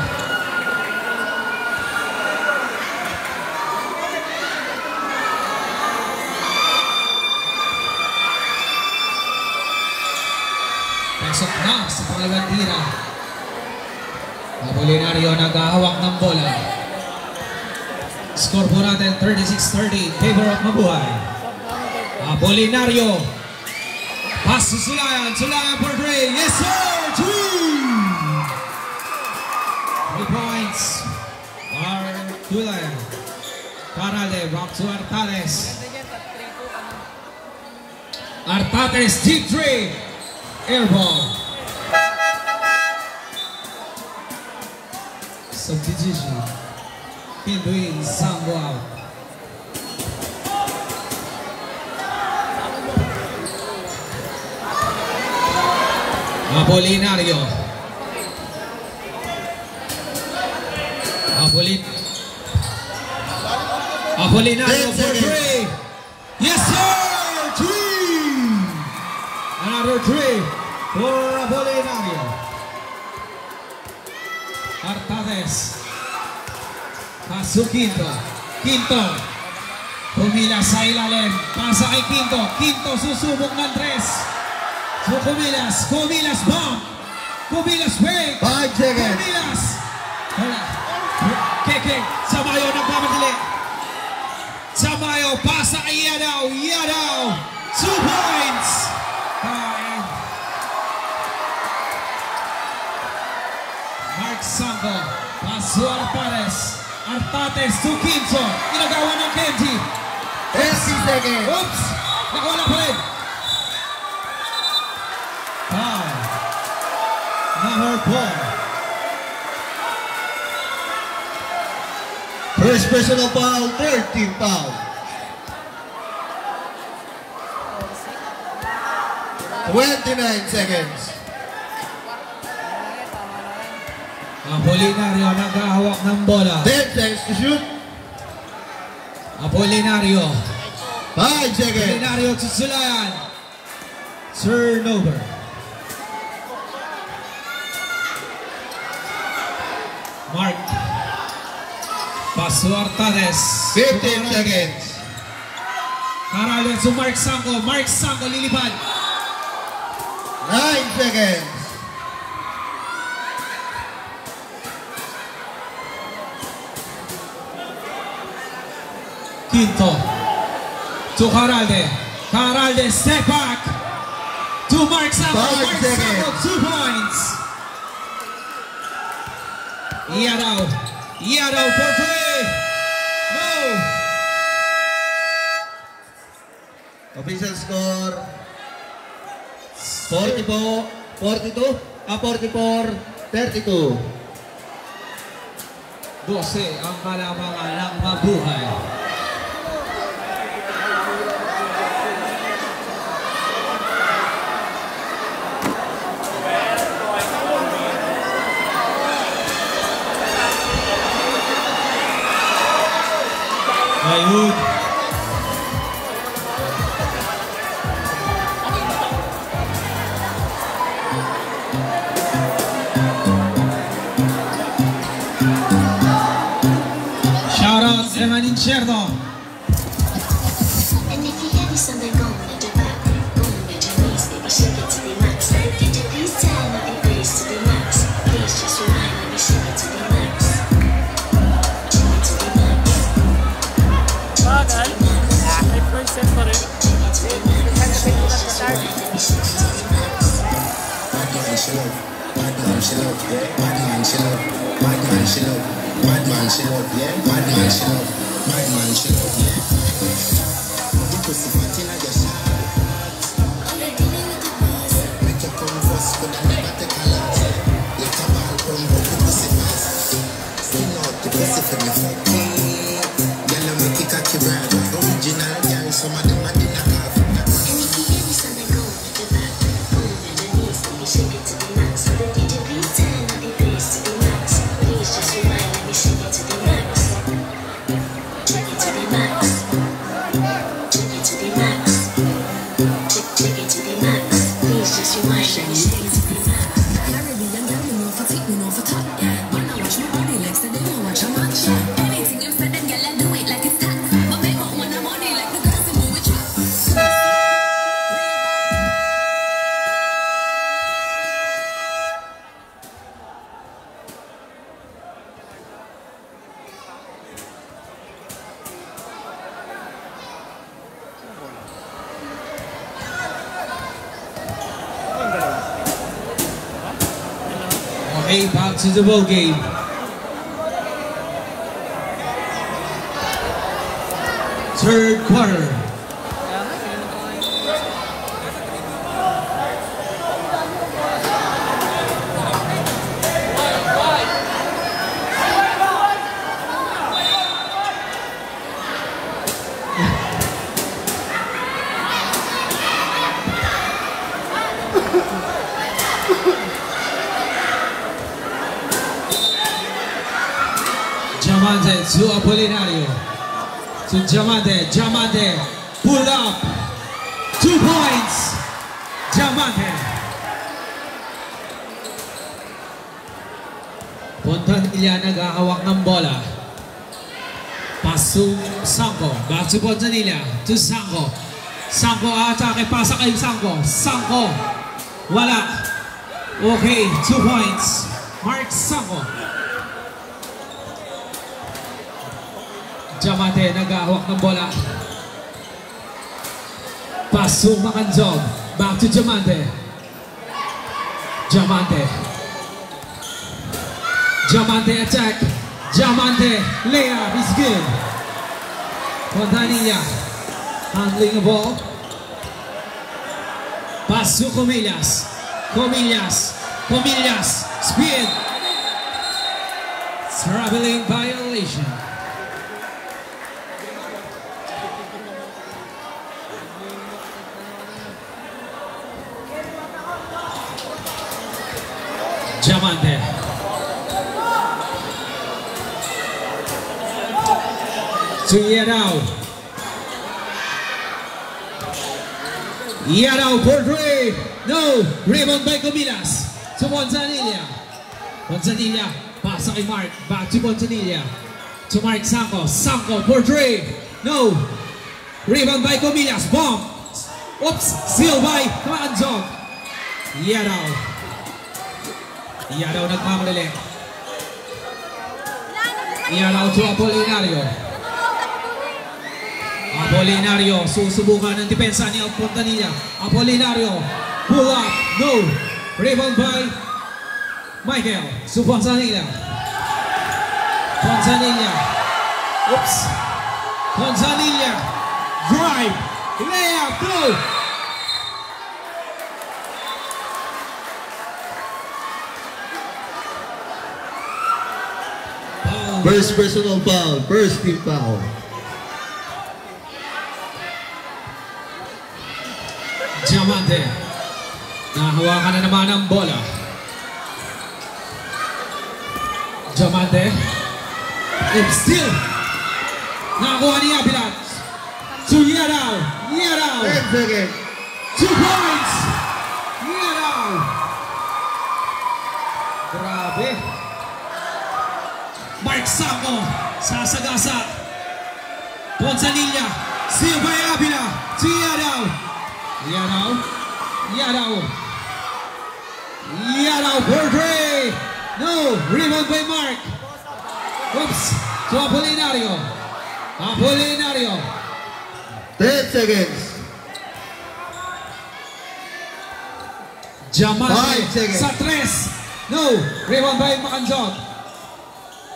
Pasok na sa pangalawang tira. Apolinario naghahawak ng bola. Score po natin 36-30. Favor of Mabuhay. Apolinario. Pass to Sulayan. Sulayan for 3. Yes, sir! 3 points. Sulayan. Caralde. Back to Artades. Artades deep 3. Air ball. Substitution. Pinduin Sambo out. Apolinario. Apolinario for 3. Yes, sir! 3! Another 3 for Apolinario. Artades. Paso Quinto. Quinto. Pumila sa ilalim. Pasa kay Quinto. Quinto susubok ng 3. So Cubillas bomb. Cubillas break. 5 seconds. Cubillas. Keke. Samayo nagpapadali. Samayo. Pasa kay Yadaw. Yadaw. 2 points. Mark Sanko. Paso Artades. Artades to Quinto. Inagawa ng Kenji. 30 seconds. Oops. Nakawala pa rin. Foul. Number 4. First personal foul, 13 foul. 29 seconds. Apolinario naghahawak ng bola. 10 seconds to shoot. Apolinario. 5 seconds. Apolinario to Sulayan. Turnover. Mark. Paso Artades. 15 seconds. Caralde to Mark Sanko. Mark Sanko lilipad. 9 seconds. Quinto. To Caralde. Caralde step back. To Mark Sanko. 5 Mark seconds. Sanko 2 points. Yadaw. Yadaw for 3. No. Official score 44, 32. 12 ang kalamangan ng Mabuhay. Ayun. Shoutout Evan Incerno. And if you hear something going at your back, going at your waist, baby, shake it to the max. Could you please turn up your bass to the max? Please just remind me, shake it to the max. Shake it to the max. Bagal. May percent pa rin. Bad man, chill out. Bad man, chill out. Bad man, chill out. Bad man she love. Bad man she love, yeah. Bad man she love. Bad man she love, yeah. The pussy fat inna your shots. Make your come first, but I never take a lot. Let a ball come out the pussy fast. Sing out the pussy for me fucking. Girl, I make it cocky brother. Original girl, some of them are in a car. Shake it to the max. The DJ please turn up the bass to the max. Please just rewind, let me shake it to the max. Take it to the max. Take it to the max. Take it to the max. Please just rewind, let me shake it to the max. Caribbean girl, me know for take, me know for top. Man, I watch my body like say they don't watch a match. Anything you said, them girl, I do it like it's tax. But they got one of money like the girls who move with trap. Okay, back to the ball game. Third quarter. Diamante to Apolinario. To Diamante. Diamante pull up. 2 points. Diamante. Pontanilla nag-ahawak ng bola. Paso Sanko. Back to Pontanilla. To Sanko. Sanko atake. Pasa kay Sanko. Sanko. Wala. Okay. 2 points. Mark Sanko. Diamante nag-ahawak ng bola. Paso Makanzog. Back to Diamante. Diamante. Diamante attack. Diamante layup is good. Pontanilla handling the ball. Paso Comillas. Comillas. Comillas. Speed. Traveling violation. Diamante. To Yadao. Yadao for 3. No. Rebound by Comillas. To Pontanilla. Pontanilla. Pasa kay Mark. Back to Pontanilla. To Mark Sanko. Sanko for 3. No. Rebound by Comillas. Bomb. Oops. Seal by Makanzog. Yadao. Yadaw nagmamalili. Yadaw to Apolinario. Apolinario susubukan ng depensa ni Pontanilla. Apolinario pull up. No. Rebound by Michael. So Pontanilla. Pontanilla. Oops. Pontanilla. Drive. Layup. Go. First personal foul. First team foul. Diamante. Nahawakan na naman ang bola. Diamante. And still. Nakakuha ni Apilat. To Yadao. Yadao. 10 seconds. 2 points. Yadao. Grabe. Mark Sanko. Sasagasa. Pontanilla. Silva Avila. To Yadao. Yadao. Yadao. Yadao for 3. No. Rebound by Mark. Oops. To Apolinario. Apolinario. 10 seconds. Diamante 5 seconds. sa 3. No. Rebound by Makanzog.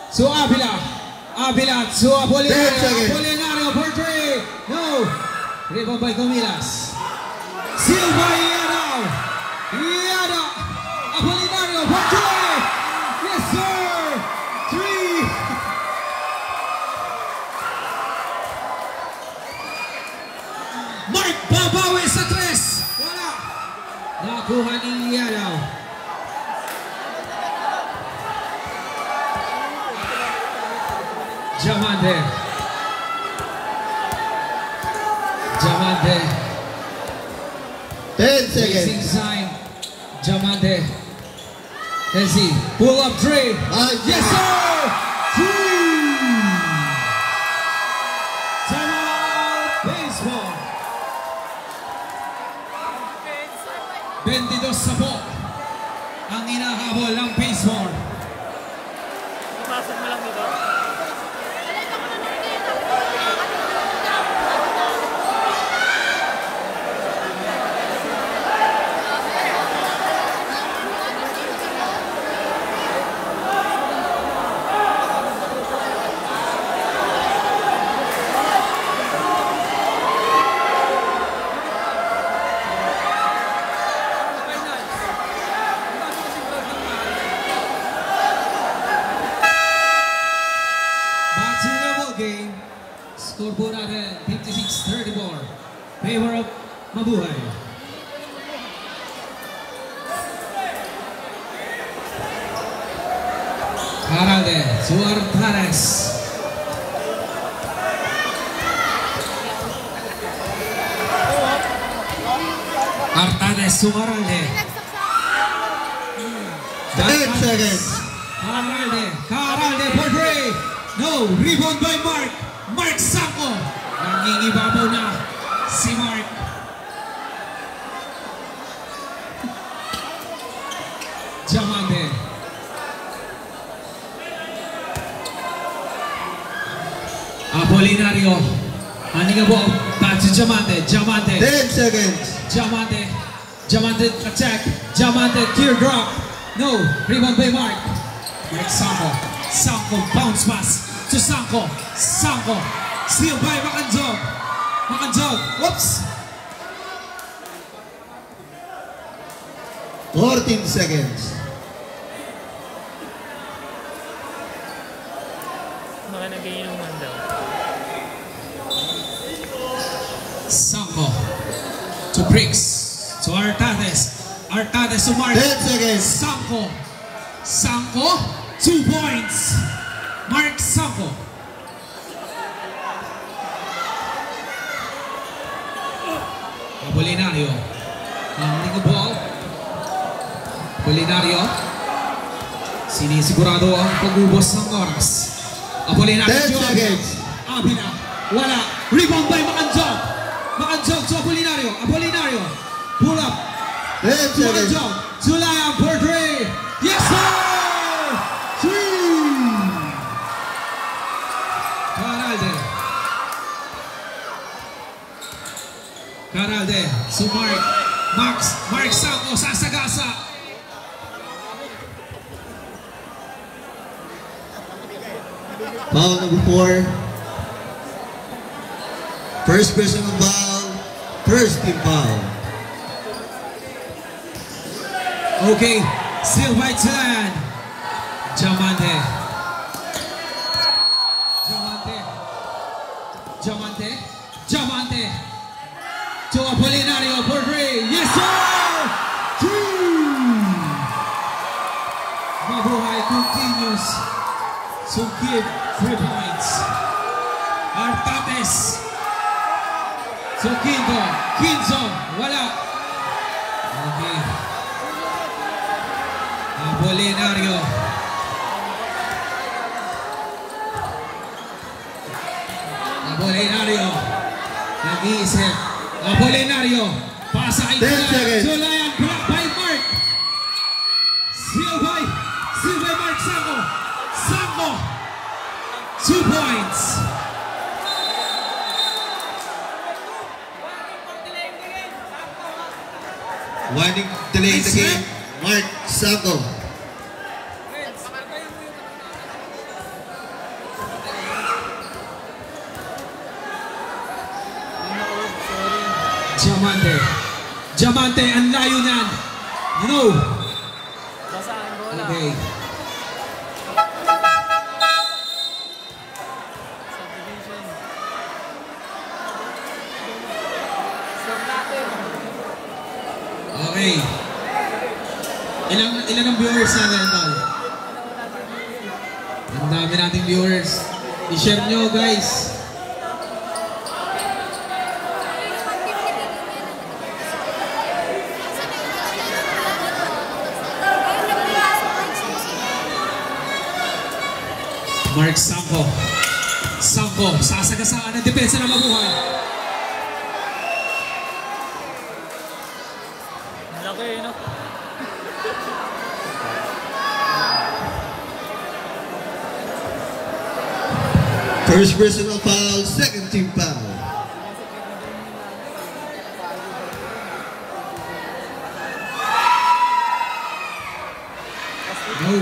So Avila to Apolinario. 10 seconds. Apolinario for 3. No. Rebound by Comilas. Silva Yadaw. Apolinario for 3. Yes sir. 3. Mark babawi sa 3. Wala. Nakuha ni Yadaw. Jamante. 10 Racing seconds. sign. Jamante. Let's see. Pull up 3. Yes sir. 3. Timeout baseball. 22-10 ang inahabol ng baseball. Pasok mo lang dito. Score po natin 56-34. Favor of Mabuhay. Aralde, Suartares. Artares, Suaralde. 10 seconds. Aralde for 3. No, rebound by Mark. Mark Sanko. Nangingibabaw na si Mark. Jamante. Apolinario. Aningabo. Back to Jamante. Jamante. 10 seconds. Jamante. Jamante attack. Jamante teardrop. No. Rebound by Mark. Mark Sanko. Sanko bounce pass to Sanko. Sanko. Steal by Makanjog. Makanjog. Whoops. 14 seconds. Baka nag-iinuman daw. Sanko. To Briggs. To Artades. Artades to Mark. 10 seconds. Sanko. Sanko. 2 points. Mark Sanko. Apolinario. Handling the ball. Apolinario. Sinisigurado ang pag-ubos ng oras. Apolinario. 10 seconds. Abina. Wala. Rebound by Makanjog. Makanjog to Apolinario. Apolinario. Pull up. 10 seconds. Makanjog. Sulayang for 3. Yes sir! 3. Caralde. Caralde. So Mark Sanko sasagasa. Foul number 4. First personal foul. First team foul. Okay. Still by Thailand. Jamante. Jamante. To Apolinario for 3. Yes sir! 2. Mabuhay continues to give 3 points. Artates. So Quinzo. Wala. Okay. Apolinario. Nag-iisip. Apolinario. Pasa kay 10 seconds. Sulayan. Block by Mark. Steal by Mark Sanko. Sanko. 2 points. Warning delay the game. Mark Sanko. Diamante. Diamante, ang layo niyan. You know. Basa ang bola. Okay. Subdivision. Stop natin. Okay. Ilan ang viewers natin, Tol? Ang dami nating viewers. I-share nyo, guys. Mark Sampo. Sampo, sasagasaan ang depensa na mabuhay. Laki, no? First personal foul, second team foul. No.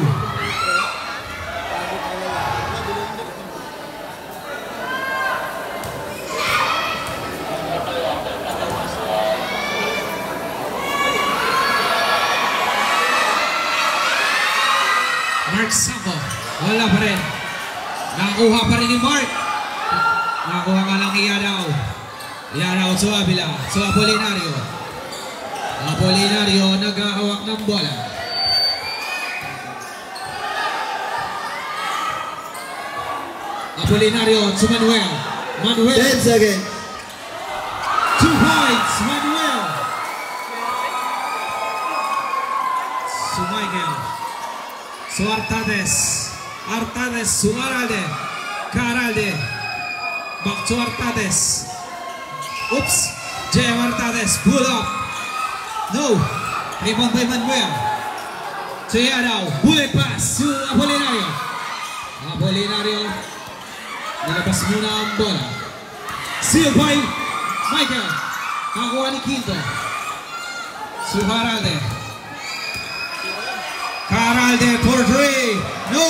Mark Sampo, wala pa rin. Nakakuha pa rin ni Mark. Nakakuha nga lang ni Yadaw. Yadaw sa Avila, sa Apolinario. Apolinario nag-ahawak ng bola. Apolinario to Manuel. Manuel. 10 seconds. 2 points, Manuel. To Michael. So Artades. Artades, Sumaralde. Caralde. Back to Artades. Oops. J.M. Artades, pull up. No. Rebound by Manuel. To Yadaw. Bullet pass to Apolinario. Apolinario. Nilabas muna ang bola. Seal by Michael. Nakakuha ni Quinto. Sumaralde. Caralde for 3. No!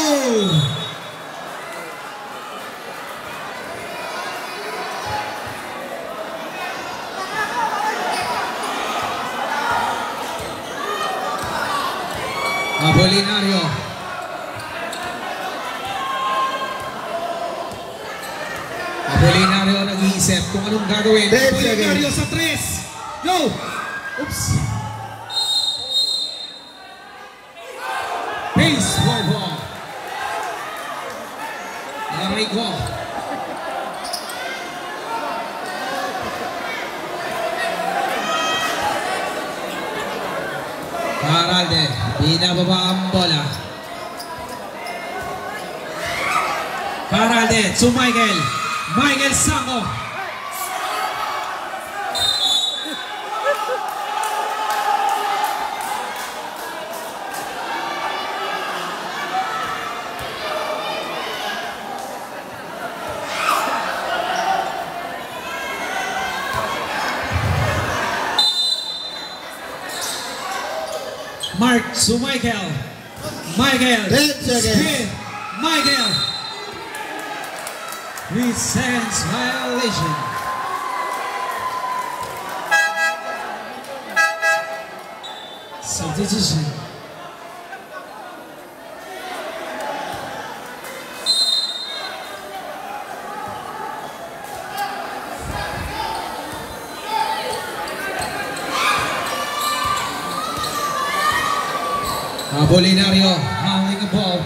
Apolinario. Apolinario nag-iisip kung anong gagawin. 10 Apolinario seconds. sa 3. No! Oops. Baseball ball. Aray ko. Caralde, binababa ang bola. Caralde to Michael. Michael Sango. Mark to Michael. Michael. 10 seconds. Spin. Michael. 3 seconds violation. Substitution. Apolinario handling the ball.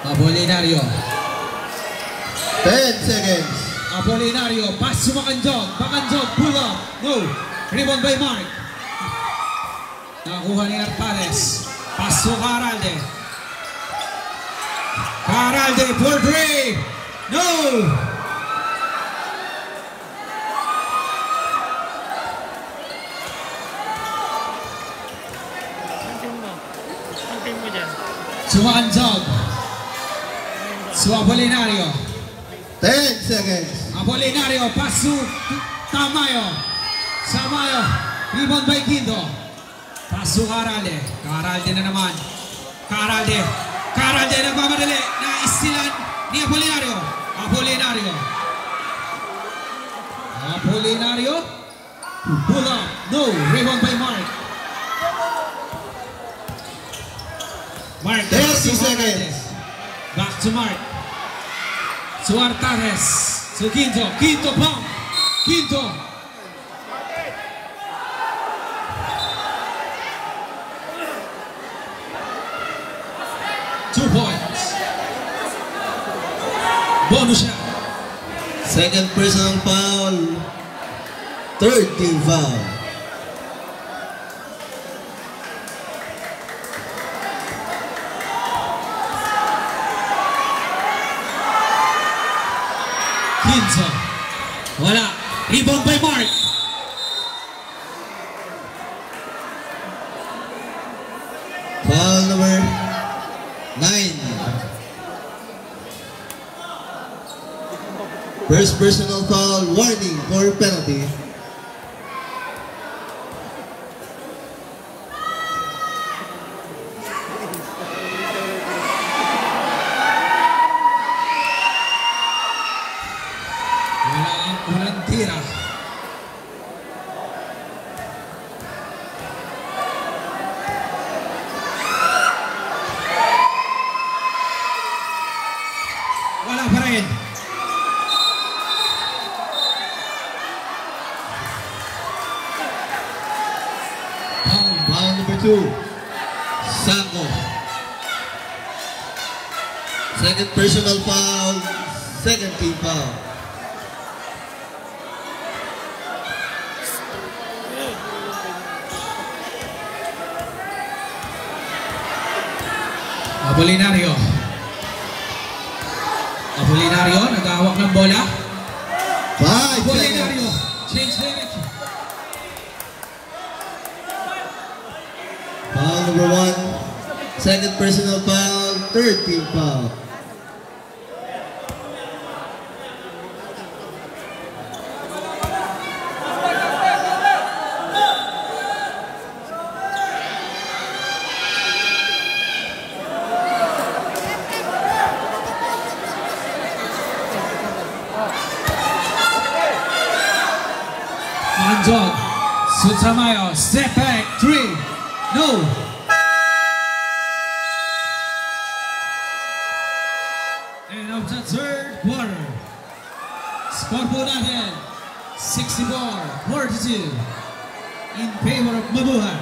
Apolinario. 10 seconds. Apolinario, pass to Makanjog. Makanjog, pull up. No. Rebound by Mark. Nakuha ni Artales. Pass to Caralde. Caralde for 3. No. Ang team mo dyan. To Makanjog. To Apolinario. 10 seconds. Apolinario, pass to Tamayo. Samayo, rebound by Quinto. Pass to Caralde. Caralde na naman. Caralde. Caralde nagmamadali. Naistilan ni Apolinario. Apolinario. Apolinario. Pull up. No. Rebound by Mark. Mark. 30 seconds. Back to Mark. To Artares. To Quinto. Quinto pump. Quinto. Two points. Bonus shot. Second personal foul. Third team foul. Quinto. Wala. Rebound by Mark. Foul number 9. First personal foul, warning for penalty. Walang tira. Wala pa rin. Foul number 2. Sango. Second personal foul, second team foul. Apolinario. Apolinario, naghahawak ng bola. 5 Apolinario, seconds. change direction. Foul number 1. Second personal foul, third team foul. Anton Sutamayo, step back, 3, no. End of the third quarter. Score po natin, 64-42 in favor of Mabuhay.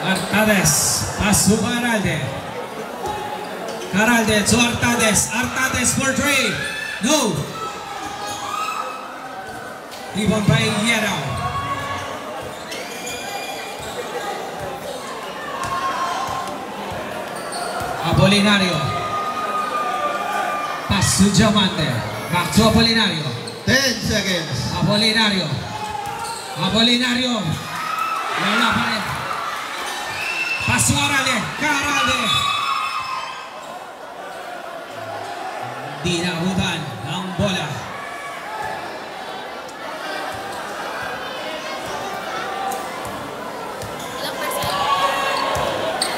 Artades, pasok Aralde. Aralde to Artades. Artades for 3. No. Rebound by Yerao. Apolinario. Pass to Diamante. Back to Apolinario. 10 seconds. Apolinario. Apolinario. Wala pa rin. Paso Aralde. Aralde. Di naabutan ang bola.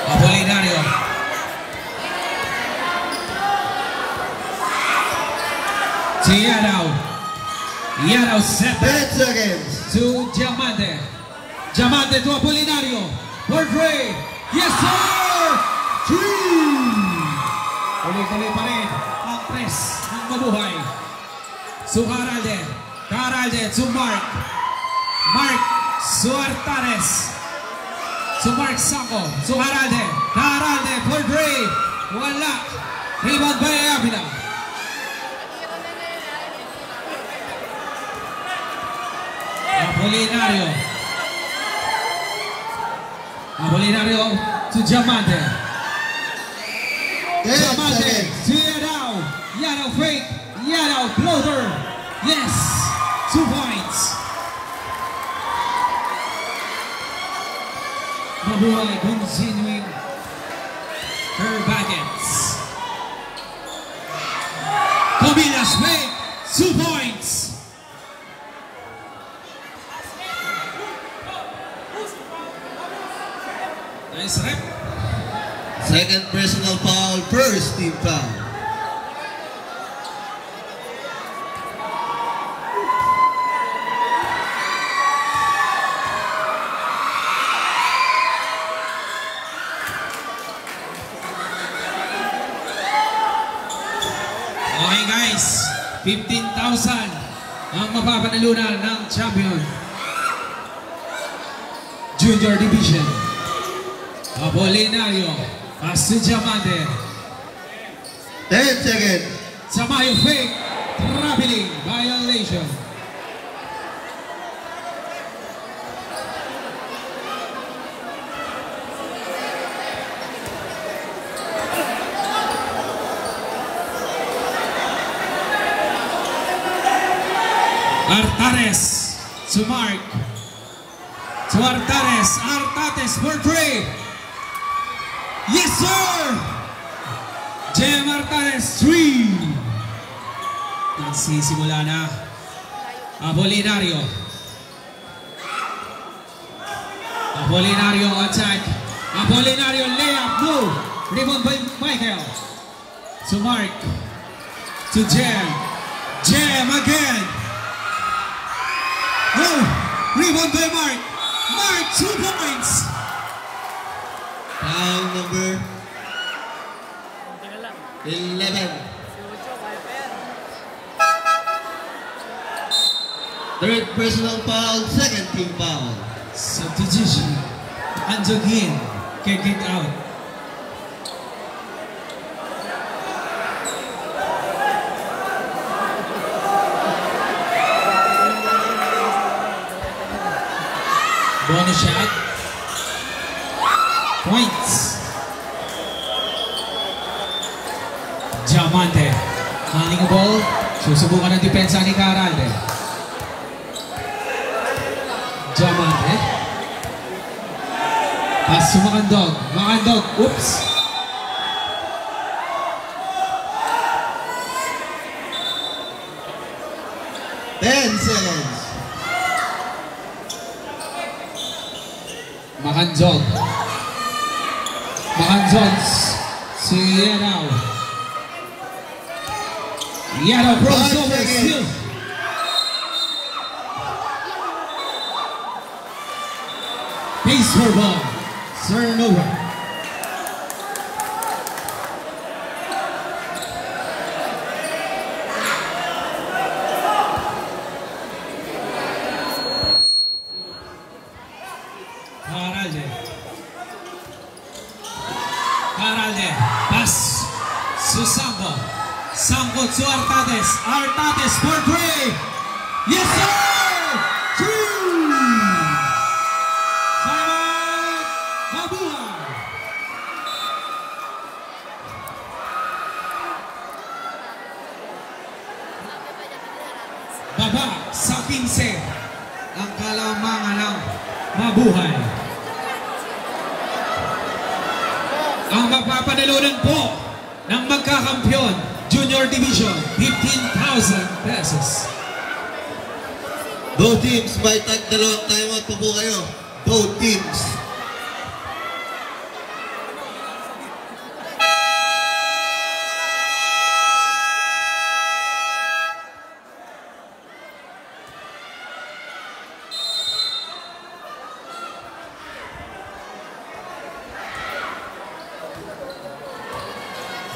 Apolinario. To Yerao. Yerao set back 10 seconds. to Diamante. Diamante to Apolinario. For 3. Yes, sir! 3! Tuloy-tuloy pa rin ang press ng Mabuhay. Suka Aralde. Caralde to Mark. Mark Suartares. To Mark Sanko. To Caralde. Caralde for Dre. Wala. Rebound by Avila. Apolinario. Apolinario to Diamante. Diamante to Yadaw. Yadaw fake. Yadaw floater. Yes. 2 points. Mabuhay continuing her buckets. Comilas fake. 2 points. Nice rep. Second personal foul, first team foul. Okay guys, 15,000 ang mapapanalunan ng champion Junior Division. Apolinario, pass to Diamante. 10 seconds. Samayo fake, traveling, violation. Artares to Mark. To Artares. Artares for 3. Yes, sir! Jem Artares, 3. Nagsisimula na. Apolinario. Apolinario attack. Apolinario layup, no. Rebound by Michael. To Mark. To Jem. Jem again. No. Rebound by Mark. Mark, 2 points. Foul number 11. Third personal foul, second team foul. Substitution. Anjogin. Kick it out. Bonus shot. Points. Diamante. Handling a ball. Susubukan ng depensa ni Caralde. Diamante. Pass to Macandog. Macandog. Oops. Seconds. Macandog. Macandog. Si Yadaw. Yadaw crossover still. Pace for ball. Turnover. Caralde. Caralde. Pass. Susango. Sango to Artates. Artates for 3. Yes, sir! 2! Simon Mabuhay. Baba sa 15. Ang kalamangan ng Mabuhay. Ang magpapanalunan po ng magkakampyon Junior Division, 15,000 pesos. Both teams, may dalawang timeout pa po kayo. Both teams.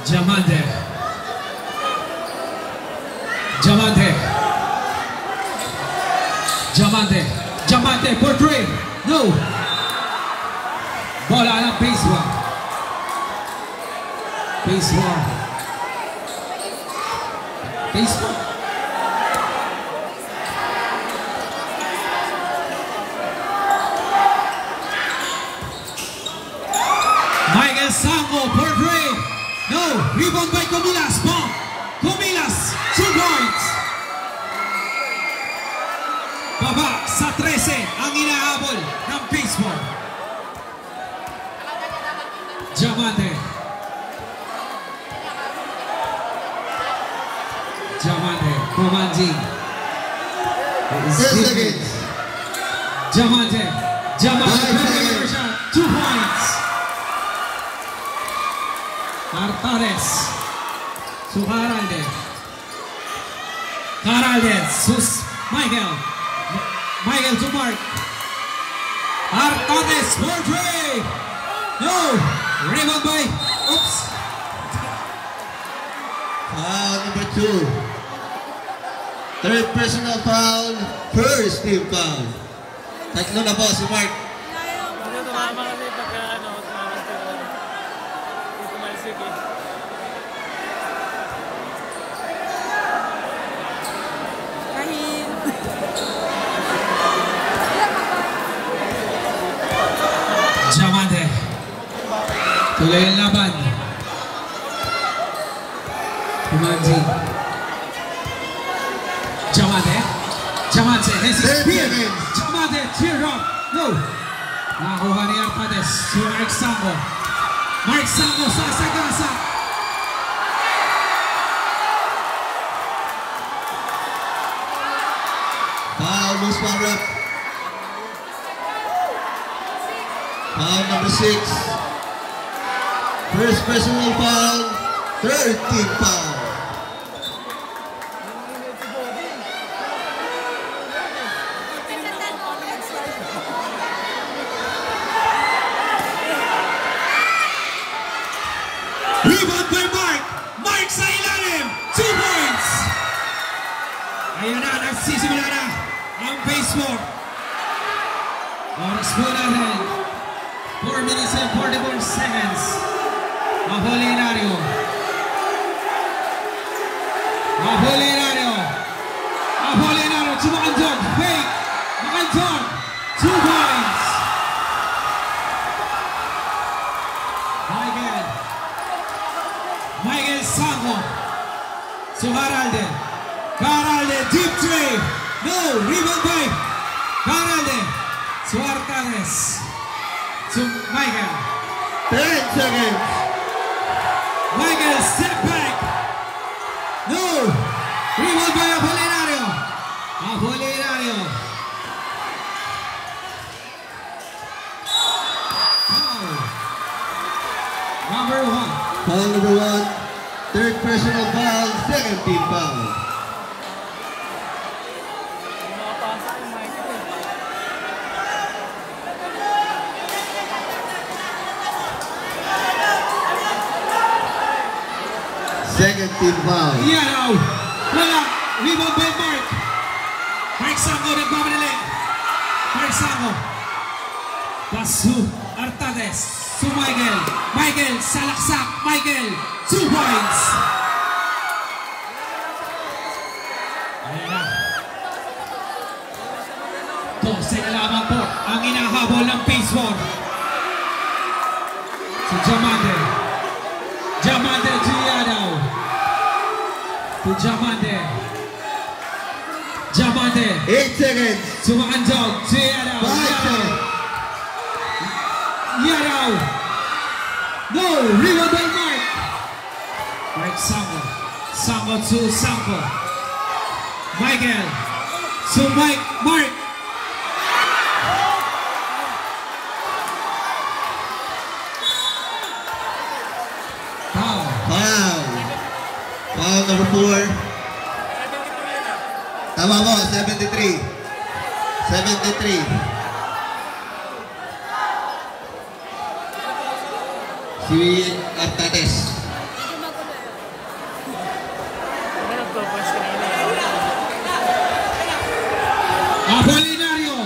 Diamante. Diamante. Diamante for 3. No. Bola ng baseball. Baseball. Baseball. Michael Sango for 3. No. Rebound by Comilas. Bomb. Comilas. 2 points. Baba sa 13 ang inahabol ng baseball. Diamante. Diamante. Commanding. Diamante. Diamante. 2 points. Artades. Su Caralde. Caralde. Sus Michael. Michael to Mark. Artades for 3. No. Rebound by. Oops. Foul number 2. Third personal foul. First team foul. Tatlo na po si Mark. Ano tumama kasi pagka ano, tumama sa tumalsik eh. Diamante. Tuloy ang laban. Commanding. Diamante. Diamante. This is speed. Diamante. Tear up. No. Nakuha ni Artades. Si Mark Sango. Mark Sango sa sagasa. Foul, loose foul rep. Foul number 6. First personal foul. Third team foul. Rebound by Mark. Mark sa ilalim. 2 points. Ayun na, nagsisimula na ang baseball. Oras po natin. 4 minutes and 44 seconds. Apolinario. Apolinario. Apolinario to Makandog. Fake. Makandog. 2 points. Michael. Michael Sango. To Caralde. Caralde. Deep 3. No. Rebound by Caralde. To Artades. To Michael. 10 seconds. Michael, step back. No. Rebound by Apolinario. Apolinario. Foul. Number 1. Foul number 1. Third personal foul. Second team foul. Makapasok yung Michael eh. Second team foul. Yaraw. Wala. Rebound by Mark. Mark Sango nagmamadali. Mark Sango. Pasu. Artades. To Michael. Michael. Salaksak. Michael. 2 points. Ayan na. 12 na lamang po ang inahabol ng baseball. Si Diamante. Diamante to Yadaw. To Diamante. Diamante. 8 seconds. To Makandog. To Yadaw. 5 seconds. Yadaw. No. Rebound by Mark. Mark Sango. Sango to Sango. Michael. To Mark. Foul. Foul. Foul number 4. Tama mo, 73. 73. Si Artades. Ano nagpapas kanina? Apolinario.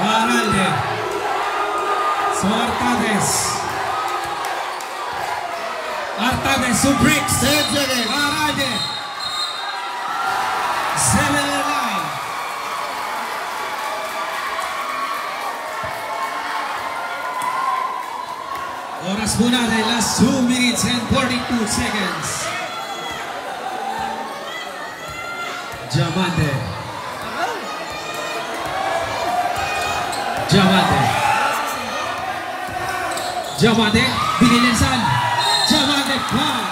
Aralde. So Artades. Artades to bricks. 10 seconds. Aralde. 7-9. Oras po natin, last 2 minutes and 42 seconds. Diamante. Diamante. Diamante, binilinsan. Diamante, foul.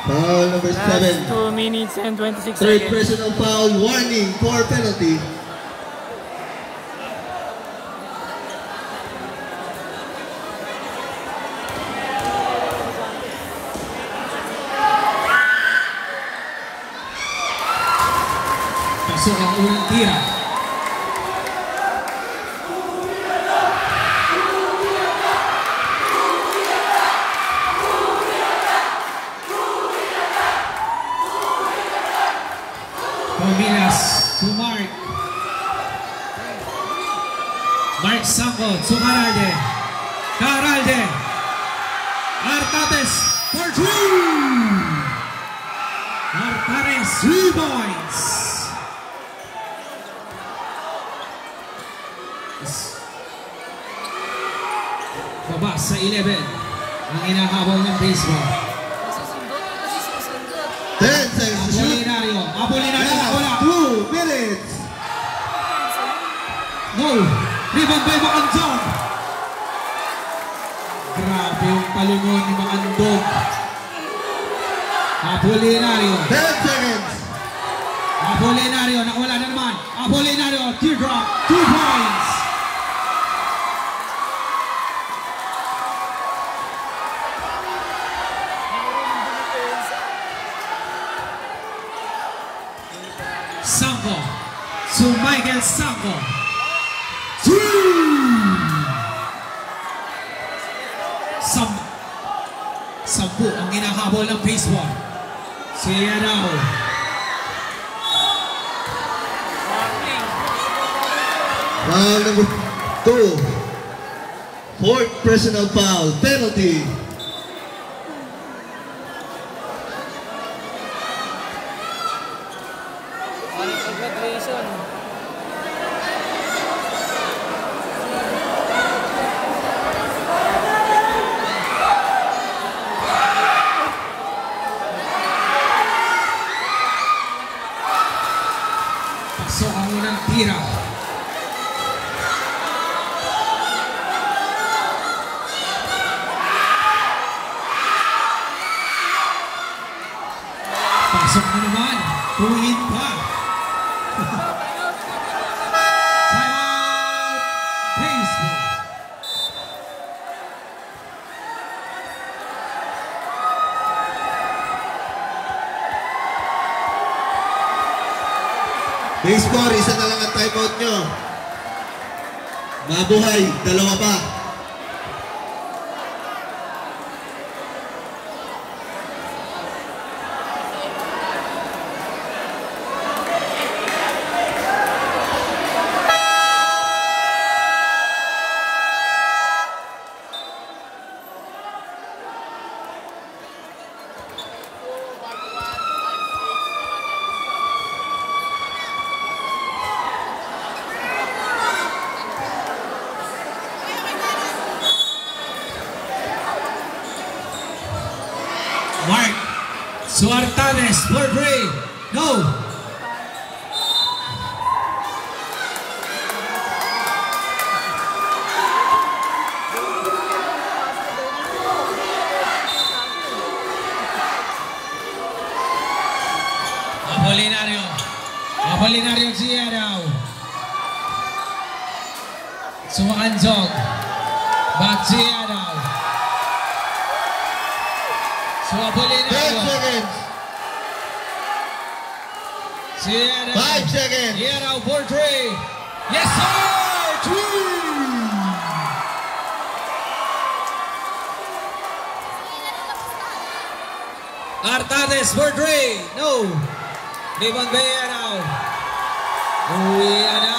Foul number 7. 2 minutes and 26 Third seconds. personal foul. Warning for penalty. Pasok ang unang tira. Pamilas to Mark. Mark Sanko to Caralde. Caralde. Artades for 2. Artades 3 points. Baba sa 11 ang inahabol ng baseball. 10 seconds to shoot. Apolinario wala. 2 minutes. No, rebound by Macandog. Grabe yung talungon ni Macandog. Apolinario. 10 seconds. Apolinario, nakawala na naman. Apolinario, teardrop, 2 points. Sanko to Michael Sanko. 2. Sampu ang hinahabol ng baseball. Si Yadaw. Foul number 2. Fourth personal foul. Penalty. Graduation. Pasok ang unang tira. Pasok na naman. Tuwin pa. Timeout. Baseball. Baseball, isa na lang ang timeout nyo. Mabuhay, dalawa pa. Mark Suartades for 3. No. Apolinario Giadaw. Sumakanjog. Back Giadaw. So 10 Apolinario. seconds. Giadaw. 5 seconds. Giadaw for 3. Yes sir! 3! Artades for 3. No. Rebound by Giadaw. Uwi na.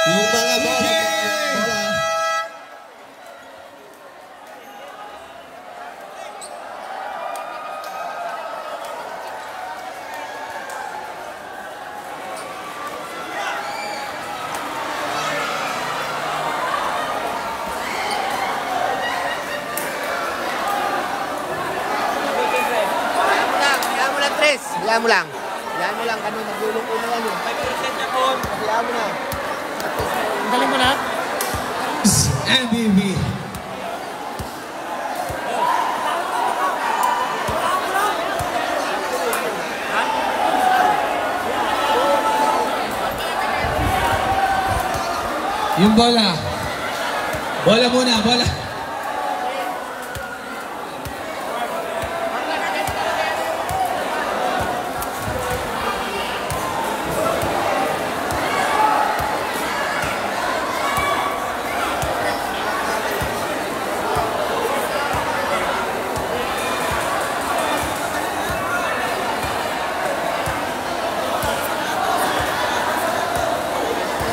Yung mga bola. Hayaan mo lang. Hayaan mo lang. Ano, nagulong ko na yan eh. 5% ako. Hayaan mo na. Galing mo na? MVP. Yung bola. Bola muna, bola.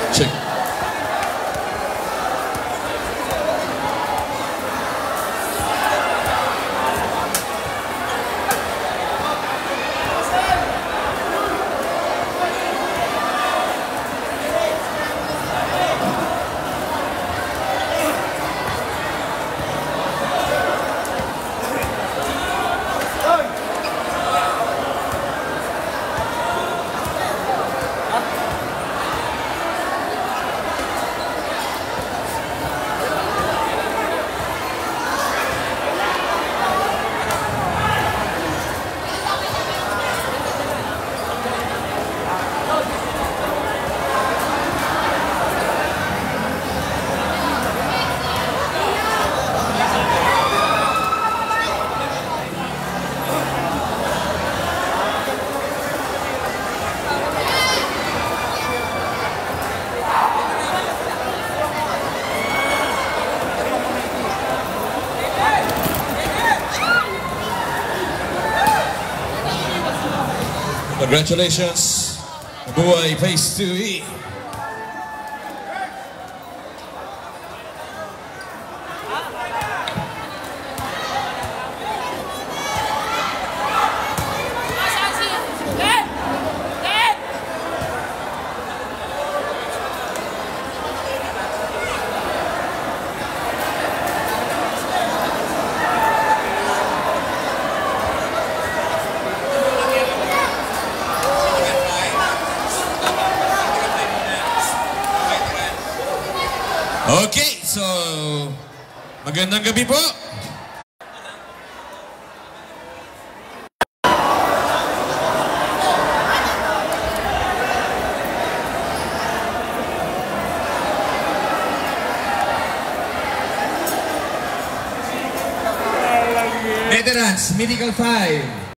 Check. Congratulations, Mabuhay Phase 2E. Okay, so magandang gabi po. Veterans, Medical 5.